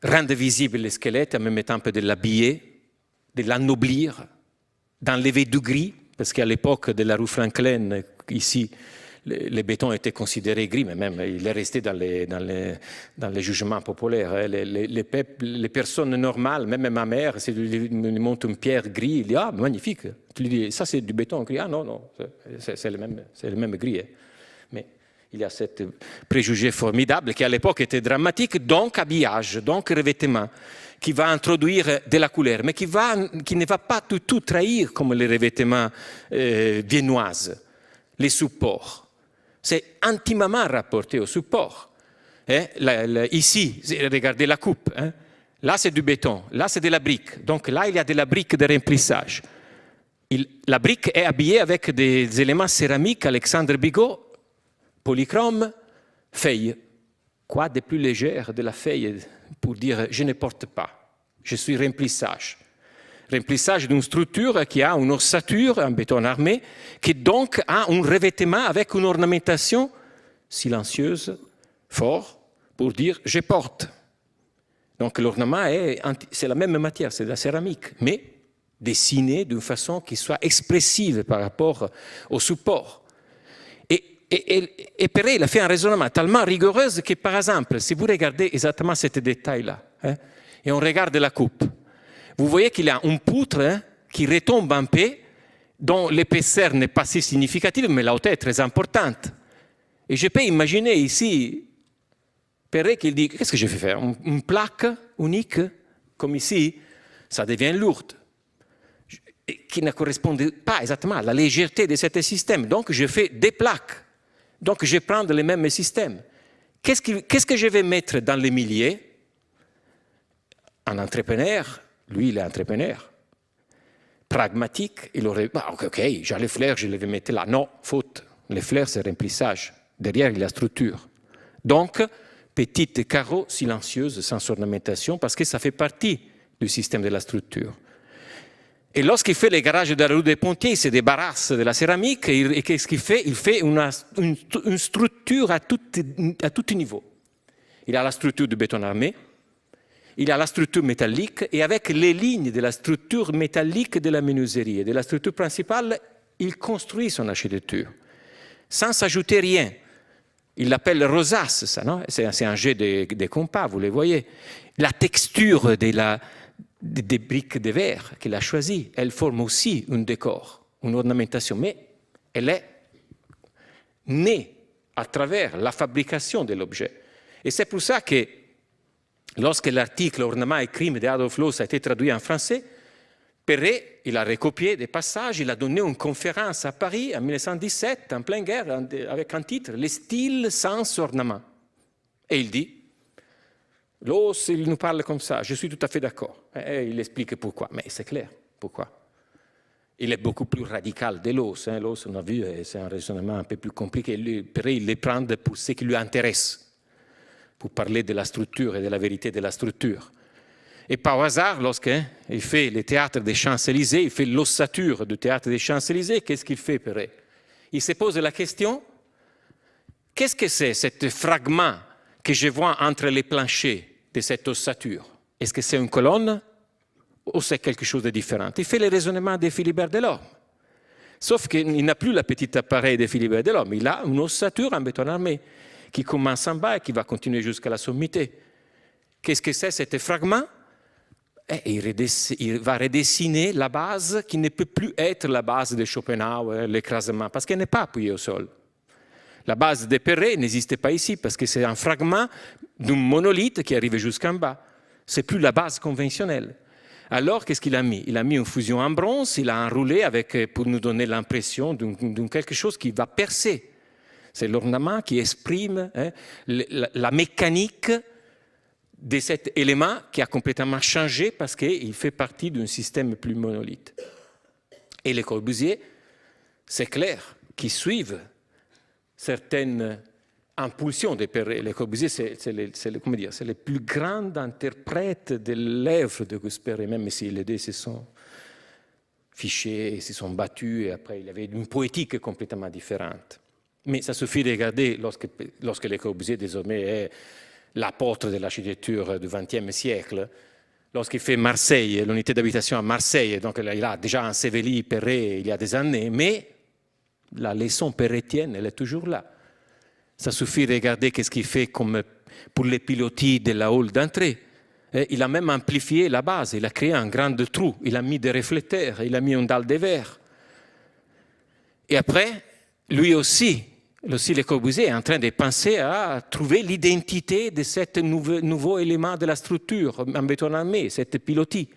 rendre visible le squelette en même temps de l'habiller, de l'ennoblir, d'enlever du gris, parce qu'à l'époque de la rue Franklin, ici, le béton était considéré gris, mais même il est resté dans les jugements populaires. Les personnes normales, même ma mère, si lui montre une pierre gris, il dit « Ah, magnifique !» Tu lui dis « Ça, c'est du béton gris. » « Ah non, non, c'est le même gris. Hein. » Mais il y a ce préjugé formidable qui, à l'époque, était dramatique, donc habillage, donc revêtement, qui va introduire de la couleur, mais qui ne va pas du tout trahir comme les revêtements viennoises, les supports. C'est intimement rapporté au support. Hein? Ici, regardez la coupe. Hein? Là, c'est du béton. Là, c'est de la brique. Donc là, il y a de la brique de remplissage. La brique est habillée avec des éléments céramiques, Alexandre Bigot, polychrome, feuille. Quoi de plus léger de la feuille pour dire « je ne porte pas, je suis remplissage ». Remplissage d'une structure qui a une ossature en béton armé, qui donc a un revêtement avec une ornementation silencieuse, fort, pour dire « je porte ». Donc l'ornement, c'est la même matière, c'est de la céramique, mais dessinée d'une façon qui soit expressive par rapport au support. Et Perret il a fait un raisonnement tellement rigoureux que, par exemple, si vous regardez exactement ce détail-là, hein, et on regarde la coupe, vous voyez qu'il y a une poutre hein, qui retombe un peu, dont l'épaisseur n'est pas si significative, mais la hauteur est très importante. Et je peux imaginer ici Perret qui dit, qu'est-ce que je vais faire? Une plaque unique, comme ici, ça devient lourde, qui ne correspond pas exactement à la légèreté de ce système. Donc je fais des plaques. Donc je prends les mêmes systèmes. Qu'est-ce que je vais mettre dans les milliers? Un entrepreneur, lui, il est entrepreneur. Pragmatique, il aurait dit, ok, j'ai les fleurs, je les vais mettre là. Non, faute. Les fleurs, c'est remplissage. Derrière, il y a la structure. Donc, petite carreaux silencieuse, sans ornementation, parce que ça fait partie du système de la structure. Et lorsqu'il fait les garages de la rue des Pontiers, il se débarrasse de la céramique et qu'est-ce qu'il fait? Il fait une structure à tout niveau. Il a la structure du béton armé, il a la structure métallique et avec les lignes de la structure métallique de la menuiserie et de la structure principale, il construit son architecture sans s'ajouter rien. Il l'appelle rosace, ça, non? C'est un jet de compas, vous le voyez. La texture des briques de verre qu'il a choisies, elle forme aussi un décor, une ornementation, mais elle est née à travers la fabrication de l'objet. Et c'est pour ça que lorsque l'article Ornement et crime d'Adolf Loos a été traduit en français, Perret, il a recopié des passages, il a donné une conférence à Paris en 1917, en pleine guerre, avec un titre « Les styles sans ornement ». Et il dit, Loos, il nous parle comme ça, je suis tout à fait d'accord. Et il explique pourquoi, mais c'est clair, pourquoi. Il est beaucoup plus radical de Loos. Loos, on a vu, c'est un raisonnement un peu plus compliqué. Perret, il les prend pour ce qui lui intéresse, pour parler de la structure et de la vérité de la structure. Et par hasard, lorsqu'il fait le théâtre des Champs-Élysées, il fait l'ossature du théâtre des Champs-Élysées, qu'est-ce qu'il fait, Perret? Il se pose la question, qu'est-ce que c'est, ce fragment que je vois entre les planchers de cette ossature? Est-ce que c'est une colonne ou c'est quelque chose de différent? Il fait le raisonnement de Philibert Delorme. Sauf qu'il n'a plus le petit appareil de Philibert Delorme, il a une ossature en béton armé qui commence en bas et qui va continuer jusqu'à la sommité. Qu'est-ce que c'est, ce fragment? Il va redessiner la base qui ne peut plus être la base de Schopenhauer, l'écrasement, parce qu'elle n'est pas appuyée au sol. La base de Perret n'existe pas ici, parce que c'est un fragment d'un monolithe qui arrive jusqu'en bas. Ce n'est plus la base conventionnelle. Alors, qu'est-ce qu'il a mis? Il a mis une fusion en bronze, il a enroulé pour nous donner l'impression d'un quelque chose qui va percer. C'est l'ornement qui exprime la mécanique de cet élément qui a complètement changé parce qu'il fait partie d'un système plus monolithe. Et les Corbusier, c'est clair, qui suivent certaines impulsions de Perret. Les Corbusier, c'est les plus grands interprètes de l'œuvre de Auguste Perret, même si les deux se sont fichés, se sont battus, et après il y avait une poétique complètement différente. Mais ça suffit de regarder, lorsque Le Corbusier désormais est l'apôtre de l'architecture du XXe siècle, lorsqu'il fait Marseille, l'unité d'habitation à Marseille, donc il a déjà enseveli Perret il y a des années, mais la leçon perretienne, elle est toujours là. Ça suffit de regarder qu'est-ce qu'il fait comme pour les pilotis de la hall d'entrée. Il a même amplifié la base, il a créé un grand trou, il a mis des réflecteurs, il a mis une dalle de verre. Et après, lui aussi, Le Corbusier est en train de penser à trouver l'identité de ce nouveau élément de la structure en béton armé, cette pilotis.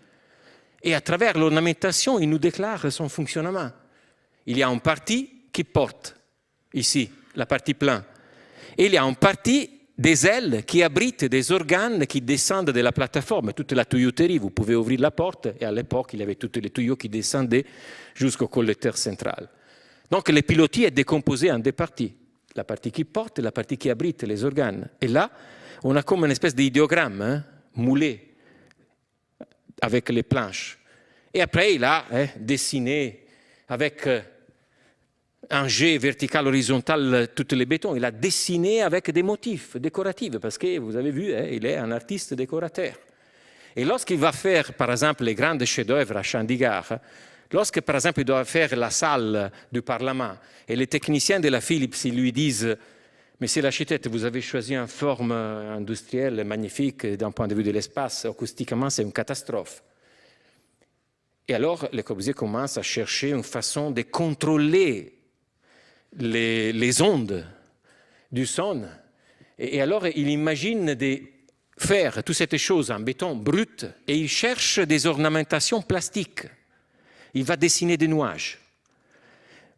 Et à travers l'ornementation, il nous déclare son fonctionnement. Il y a une partie qui porte, ici, la partie pleine. Et il y a une partie des ailes qui abritent des organes qui descendent de la plateforme, toute la tuyauterie. Vous pouvez ouvrir la porte, et à l'époque, il y avait tous les tuyaux qui descendaient jusqu'au collecteur central. Donc le pilotis est décomposé en deux parties, la partie qui porte et la partie qui abrite les organes. Et là, on a comme une espèce d'idéogramme moulé avec les planches. Et après, il a dessiné avec un jet vertical, horizontal, tous les bétons. Il a dessiné avec des motifs décoratifs, parce que vous avez vu, il est un artiste décorateur. Et lorsqu'il va faire, par exemple, les grands chefs-d'œuvre à Chandigarh, lorsque, par exemple, il doit faire la salle du Parlement, et les techniciens de la Philips ils lui disent « Monsieur l'architecte, vous avez choisi une forme industrielle magnifique d'un point de vue de l'espace, acoustiquement, c'est une catastrophe. » Et alors, Le Corbusier commence à chercher une façon de contrôler les ondes du son. Et alors, il imagine de faire toutes ces choses en béton brut, et il cherche des ornementations plastiques. Il va dessiner des nuages.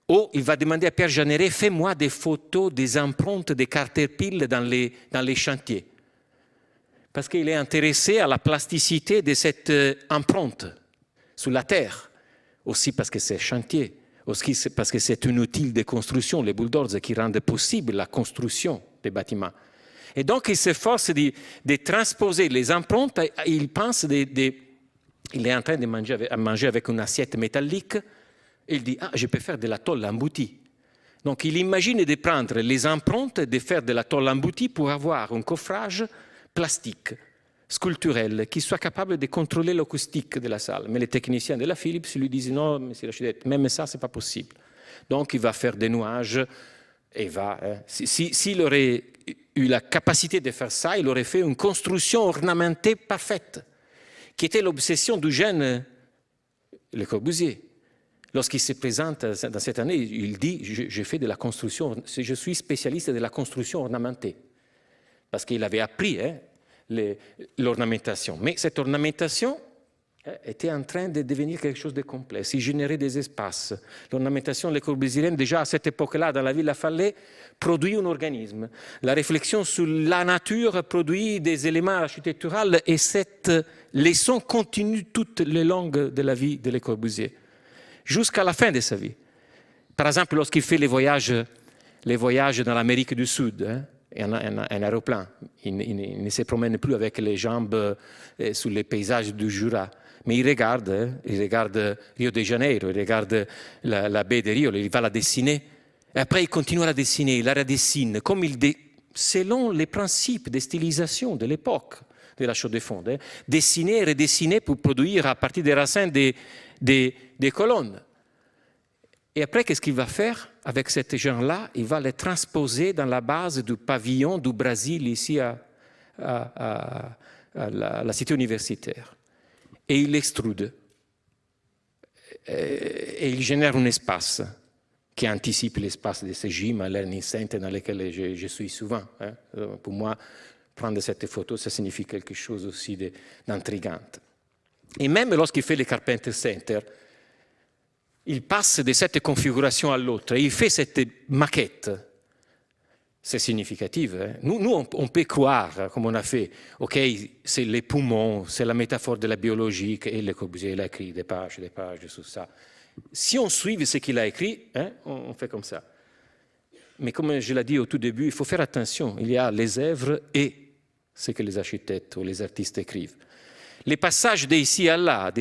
Ou il va demander à Pierre Jeanneret, fais-moi des photos des empreintes des caterpillars dans les chantiers. Parce qu'il est intéressé à la plasticité de cette empreinte sur la terre. Aussi parce que c'est chantier. Aussi parce que c'est un outil de construction, les bulldozers, qui rendent possible la construction des bâtiments. Et donc il s'efforce de transposer les empreintes, il pense il est en train de manger avec une assiette métallique, et il dit « Ah, je peux faire de la tôle emboutie ». Donc il imagine de prendre les empreintes et de faire de la tôle emboutie pour avoir un coffrage plastique, sculpturel, qui soit capable de contrôler l'acoustique de la salle. Mais les techniciens de la Philips lui disent « Non, monsieur l'architecte, même ça, ce n'est pas possible ». Donc il va faire des nuages et va... S'il aurait eu la capacité de faire ça, il aurait fait une construction ornementée parfaite, qui était l'obsession du jeune Le Corbusier. Lorsqu'il se présente dans cette année, il dit « Je fais de la construction, je suis spécialiste de la construction ornementée ». Parce qu'il avait appris l'ornementation. Mais cette ornementation était en train de devenir quelque chose de complexe. Il générait des espaces. L'ornementation, les corbusiérienne, déjà à cette époque-là, dans la ville de Fallais, produit un organisme. La réflexion sur la nature produit des éléments architecturaux et cette leçon continue toutes les longues de la vie de Le Corbusier, jusqu'à la fin de sa vie. Par exemple, lorsqu'il fait les voyages dans l'Amérique du Sud, un aéroplan, il ne se promène plus avec les jambes sur les paysages du Jura, mais il regarde Rio de Janeiro, il regarde la baie de Rio, il va la dessiner, et après il continue à la dessiner, il la redessine, comme selon les principes de stylisation de l'époque de la Chaux-de-Fonds, dessiner et redessiner pour produire à partir des racines des colonnes. Et après, qu'est-ce qu'il va faire avec ces gens-là? Il va les transposer dans la base du pavillon du Brésil, ici à la cité universitaire. Et il l'extrude. Et il génère un espace qui anticipe l'espace de ces gyms à Learning Center dans lesquels je suis souvent. Pour moi, prendre cette photo, ça signifie quelque chose aussi d'intrigant. Et même lorsqu'il fait le Carpenter Center, il passe de cette configuration à l'autre. Il fait cette maquette. C'est significatif. Nous, on peut croire, comme on a fait, OK, c'est les poumons, c'est la métaphore de la biologie, et Le Corbusier il a écrit des pages sur ça. Si on suit ce qu'il a écrit, on fait comme ça. Mais comme je l'ai dit au tout début, il faut faire attention. Il y a les œuvres et ce que les architectes ou les artistes écrivent. Les passages d'ici à là,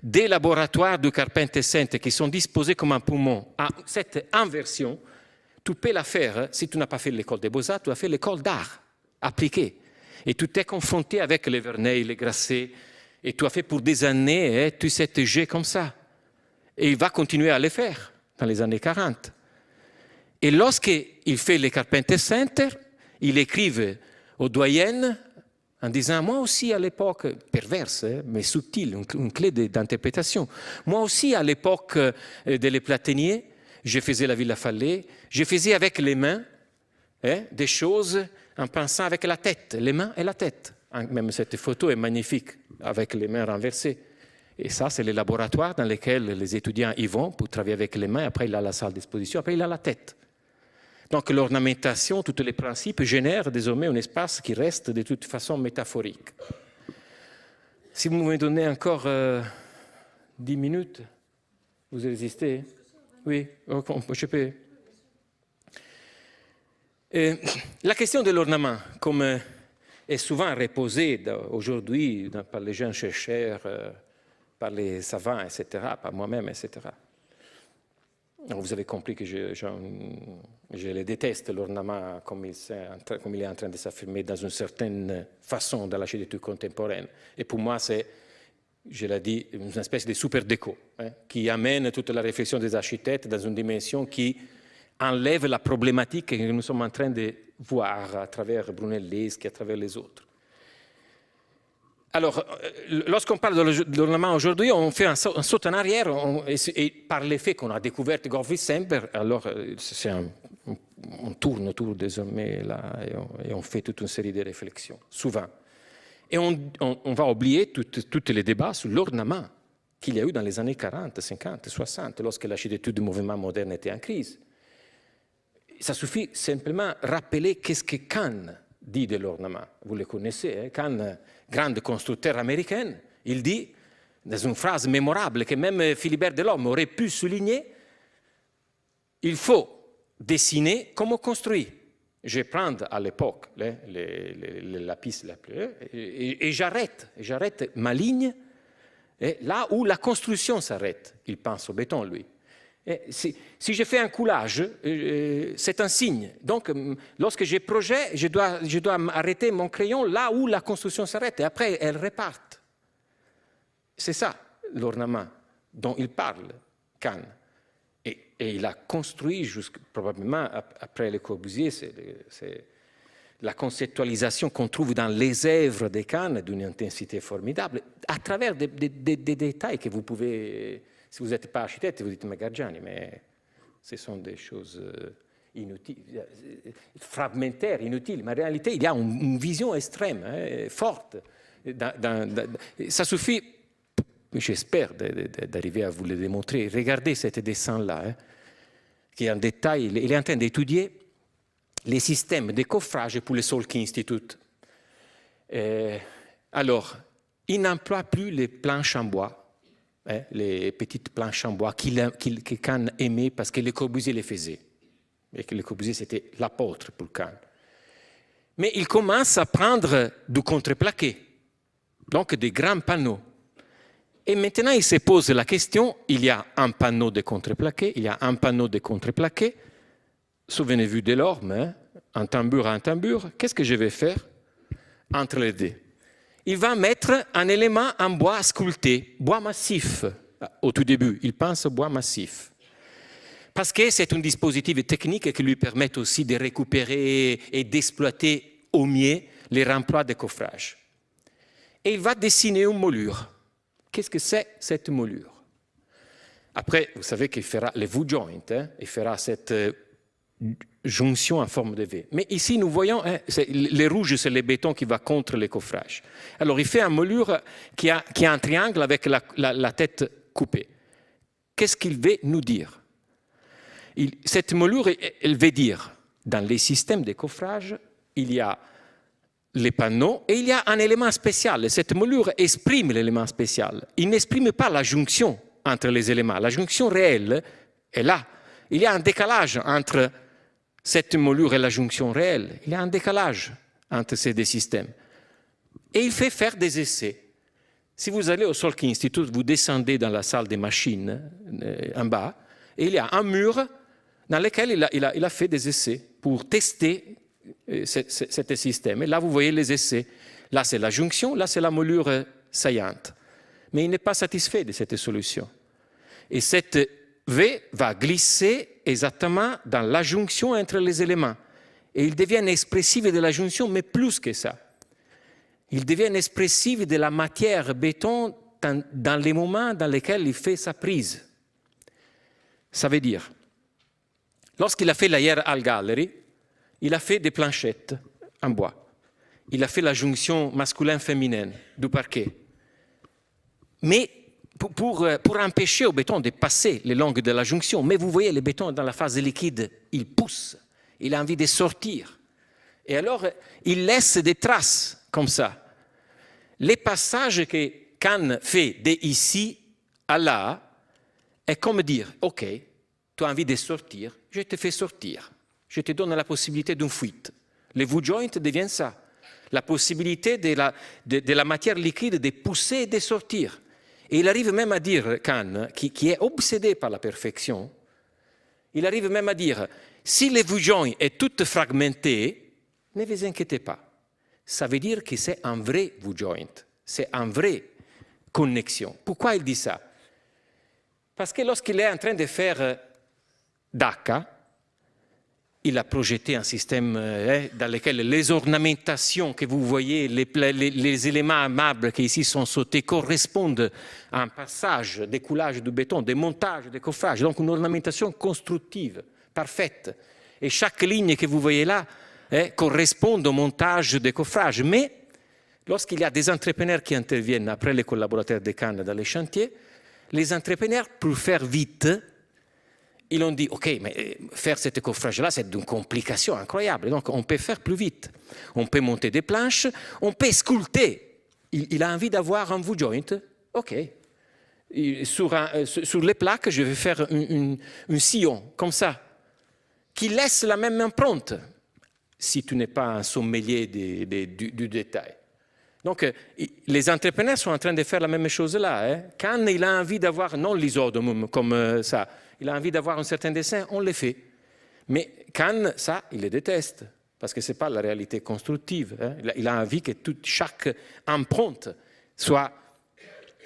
des laboratoires du Carpenter Center qui sont disposés comme un poumon, à cette inversion, tu peux la faire si tu n'as pas fait l'école des Beaux-Arts, tu as fait l'école d'art appliquée. Et tu t'es confronté avec les Verneuil, les Grasset, et tu as fait pour des années tous ces jets comme ça. Et il va continuer à les faire dans les années 40. Et lorsqu'il fait le Carpenter Center, il écrive aux doyennes en disant, moi aussi à l'époque, perverse, mais subtile, une clé d'interprétation, moi aussi à l'époque de Les Platiniers, je faisais la Villa Fallais, je faisais avec les mains des choses en pensant avec la tête, les mains et la tête. Même cette photo est magnifique, avec les mains renversées. Et ça, c'est les laboratoires dans lesquels les étudiants y vont pour travailler avec les mains, après il a la salle d'exposition, après il a la tête. Donc l'ornementation, tous les principes génèrent désormais un espace qui reste de toute façon métaphorique. Si vous me donnez encore 10 minutes, vous résistez? Oui, je peux. La question de l'ornement, comme est souvent reposée aujourd'hui par les jeunes chercheurs, par les savants, etc., par moi-même, etc. Alors vous avez compris que je le déteste, l'ornement, comme il est en train de s'affirmer dans une certaine façon dans l'architecture contemporaine. Et pour moi, c'est, je l'ai dit, une espèce de super déco qui amène toute la réflexion des architectes dans une dimension qui enlève la problématique que nous sommes en train de voir à travers Brunelleschi, à travers les autres. Alors, lorsqu'on parle de l'ornement aujourd'hui, on fait un saut en arrière et par l'effet qu'on a découvert Gottfried Semper, alors on tourne autour désormais là et on fait toute une série de réflexions, souvent. Et on va oublier tous les débats sur l'ornement qu'il y a eu dans les années 40, 50, 60, lorsque l'architecture du mouvement moderne était en crise. Ça suffit simplement rappeler qu'est-ce que Kahn dit de l'ornement. Vous le connaissez, Kahn, grande constructeur américaine, il dit, dans une phrase mémorable que même Philibert Delorme aurait pu souligner, il faut dessiner comme on construit. Je vais prendre à l'époque la piste la plus... Et j'arrête ma ligne là où la construction s'arrête. Il pense au béton, lui. Si je fais un coulage, c'est un signe. Donc, lorsque j'ai projet, je dois arrêter mon crayon là où la construction s'arrête. Et après, elle repart. C'est ça, l'ornement dont il parle, Kahn. Et il a construit, probablement après Le Corbusier, c'est la conceptualisation qu'on trouve dans les œuvres de Kahn d'une intensité formidable, à travers des détails que vous pouvez... Si vous n'êtes pas architecte, vous dites Magargiani, mais ce sont des choses inutile, fragmentaire, inutile, mais en réalité, il y a une vision extrême, forte. Ça suffit, j'espère, d'arriver à vous le démontrer. Regardez ce dessin-là, qui est en détail. Il est en train d'étudier les systèmes de coffrage pour le Salk Institute. Alors, il n'emploie plus les planches en bois, les petites planches en bois que Kahn aimait parce que Le Corbusier les faisait. Et que Le Corbusier, c'était l'apôtre pour Kahn. Mais il commence à prendre du contreplaqué, donc des grands panneaux. Et maintenant, il se pose la question, il y a un panneau de contreplaqué, il y a un panneau de contreplaqué. Souvenez-vous de l'orme, un tambour à un tambour. Qu'est-ce que je vais faire entre les deux? Il va mettre un élément en bois sculpté, bois massif. Au tout début, il pense au bois massif. Parce que c'est un dispositif technique qui lui permet aussi de récupérer et d'exploiter au mieux les remplois de coffrage. Et il va dessiner une moulure. Qu'est-ce que c'est cette moulure? Après, vous savez qu'il fera le V-joint, il fera cette jonction en forme de V. Mais ici, nous voyons, les rouges, c'est le béton qui va contre les coffrages. Alors, il fait une moulure qui a un triangle avec la tête coupée. Qu'est-ce qu'il veut nous dire? Cette moulure, elle veut dire, dans les systèmes de coffrage, il y a les panneaux et il y a un élément spécial. Cette moulure exprime l'élément spécial. Il n'exprime pas la jonction entre les éléments. La jonction réelle est là. Il y a un décalage entre cette moulure et la jonction réelle. Il y a un décalage entre ces deux systèmes. Et il fait faire des essais. Si vous allez au Salk Institute, vous descendez dans la salle des machines en bas, et il y a un mur dans lequel il a fait des essais pour tester ce système. Et là, vous voyez les essais. Là, c'est la jonction, là, c'est la moulure saillante. Mais il n'est pas satisfait de cette solution. Et cette V va glisser exactement dans la jonction entre les éléments. Et il devient expressif de la jonction, mais plus que ça. Il devient expressif de la matière béton dans les moments dans lesquels il fait sa prise. Ça veut dire, lorsqu'il a fait la Yale Art Gallery, il a fait des planchettes en bois. Il a fait la jonction masculin-féminine du parquet. Mais pour empêcher au béton de passer les longues de la jonction, mais vous voyez, le béton dans la phase liquide, il pousse, il a envie de sortir. Et alors, il laisse des traces comme ça. Les passages que Kahn fait d'ici à là est comme dire, OK, tu as envie de sortir, je te fais sortir. Je te donne la possibilité d'une fuite. Le V-joint devient ça. La possibilité de la matière liquide de pousser et de sortir. Et il arrive même à dire, Kahn, qui est obsédé par la perfection, il arrive même à dire, si le V-joint est tout fragmenté, ne vous inquiétez pas. Ça veut dire que c'est un vrai V-joint. C'est une vraie connexion. Pourquoi il dit ça? Parce que lorsqu'il est en train de faire Dacca, il a projeté un système dans lequel les ornementations que vous voyez, les éléments aimables qui ici sont sautés correspondent à un passage, des coulages du béton, des montages, des coffrages, donc une ornementation constructive, parfaite. Et chaque ligne que vous voyez là correspond au montage des coffrages. Mais lorsqu'il y a des entrepreneurs qui interviennent après les collaborateurs de Kahn dans les chantiers, les entrepreneurs, pour faire vite, ils ont dit, OK, mais faire ce coffrage-là, c'est une complication incroyable. Donc, on peut faire plus vite. On peut monter des planches, on peut sculpter. Il a envie d'avoir un V-joint. OK. Sur les plaques, je vais faire un sillon, comme ça, qui laisse la même empreinte, si tu n'es pas un sommelier du détail. Donc, les entrepreneurs sont en train de faire la même chose là. Quand il a envie d'avoir, non l'isodome comme ça, il a envie d'avoir un certain dessin, on le fait. Mais Kahn, ça, il le déteste, parce que ce n'est pas la réalité constructive. Il a envie que chaque empreinte soit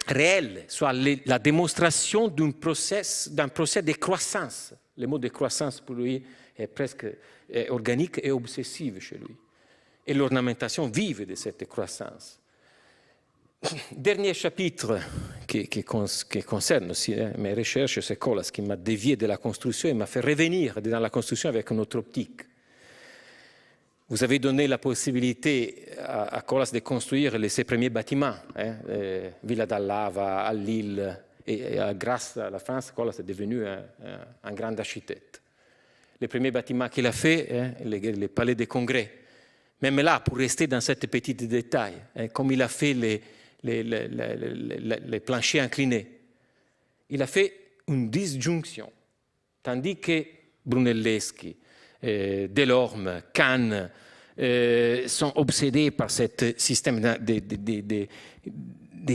réelle, soit la démonstration d'un process de croissance. Le mot de croissance, pour lui, est presque organique et obsessive chez lui. Et l'ornementation vive de cette croissance. Dernier chapitre qui concerne aussi mes recherches, c'est Koolhaas qui m'a dévié de la construction et m'a fait revenir dans la construction avec une autre optique. Vous avez donné la possibilité à Koolhaas de construire ses premiers bâtiments, Villa d'Allava, à Lille, et grâce à la France, Koolhaas est devenu un grand architecte. Les premiers bâtiments qu'il a fait, les palais des congrès, même là, pour rester dans cette petite détail, comme il a fait les planchers inclinés, il a fait une disjonction, tandis que Brunelleschi, Delorme, Kahn sont obsédés par ce système de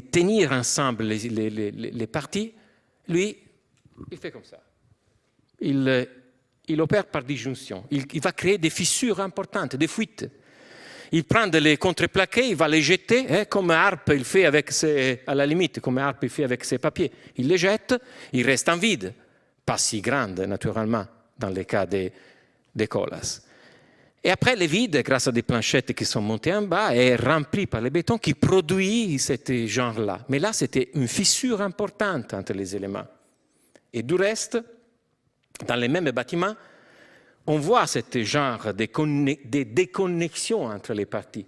tenir ensemble les parties. Lui, il fait comme ça. Il opère par disjonction. Il va créer des fissures importantes, des fuites. Il prend les contreplaqués, il va les jeter, comme Harpe il fait avec à la limite, comme Harpe il fait avec ses papiers. Il les jette, il reste en vide. Pas si grande, naturellement, dans le cas des Koolhaas. Et après, le vide, grâce à des planchettes qui sont montées en bas, est rempli par le béton qui produit ce genre-là. Mais là, c'était une fissure importante entre les éléments. Et du reste, dans les mêmes bâtiments, on voit ce genre de déconnexion entre les parties.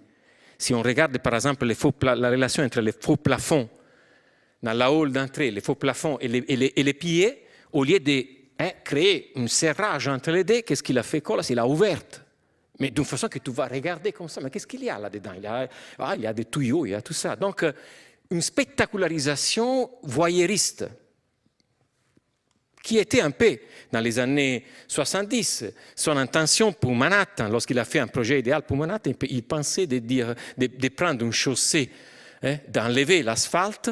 Si on regarde, par exemple, la relation entre les faux plafonds dans la hall d'entrée, les faux plafonds et les piliers, au lieu de créer un serrage entre les deux, qu'est-ce qu'il a fait Koolhaas? Il a ouvert. Mais d'une façon que tu vas regarder comme ça. Mais qu'est-ce qu'il y a là-dedans? Il y a des tuyaux, il y a tout ça. Donc, une spectacularisation voyeuriste qui était un peu dans les années 70. Son intention pour Manhattan, lorsqu'il a fait un projet idéal pour Manhattan, il pensait de prendre une chaussée, d'enlever l'asphalte,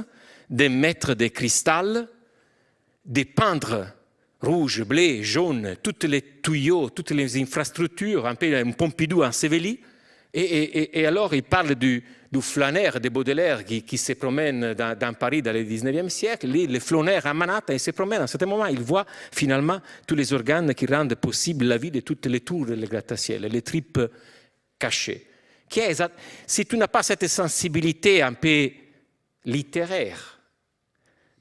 de mettre des cristals, de peindre rouge, bleu, jaune, tous les tuyaux, toutes les infrastructures, un peu un Pompidou enseveli. Et alors, il parle du flâneur de Baudelaire qui se promène dans Paris dans le 19e siècle. Le flâneur à Manhattan, il se promène. À un certain moment, il voit finalement tous les organes qui rendent possible la vie de toutes les tours des gratte-ciel, les tripes cachées. Si tu n'as pas cette sensibilité un peu littéraire,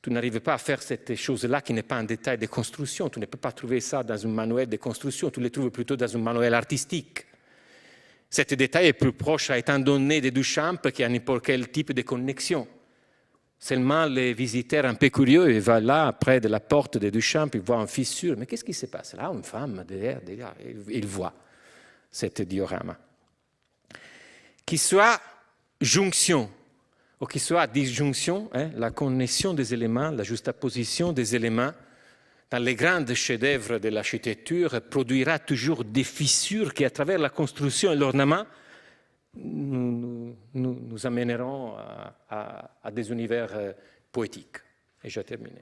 tu n'arrives pas à faire cette chose-là qui n'est pas un détail de construction. Tu ne peux pas trouver ça dans un manuel de construction, tu le trouves plutôt dans un manuel artistique. Cet détail est plus proche, étant donné de Duchamp, qu'à n'importe quel type de connexion. Seulement, les visiteurs un peu curieux, ils vont là, près de la porte de Duchamp, ils voient une fissure. Mais qu'est-ce qui se passe? Là, une femme, derrière, ils voient cet diorama. Qu'il soit jonction, ou qu'il soit disjonction, la connexion des éléments, la juxtaposition des éléments, dans les grands chefs-d'œuvre de l'architecture, produira toujours des fissures qui, à travers la construction et l'ornement, nous amèneront à des univers poétiques. Et j'ai terminé.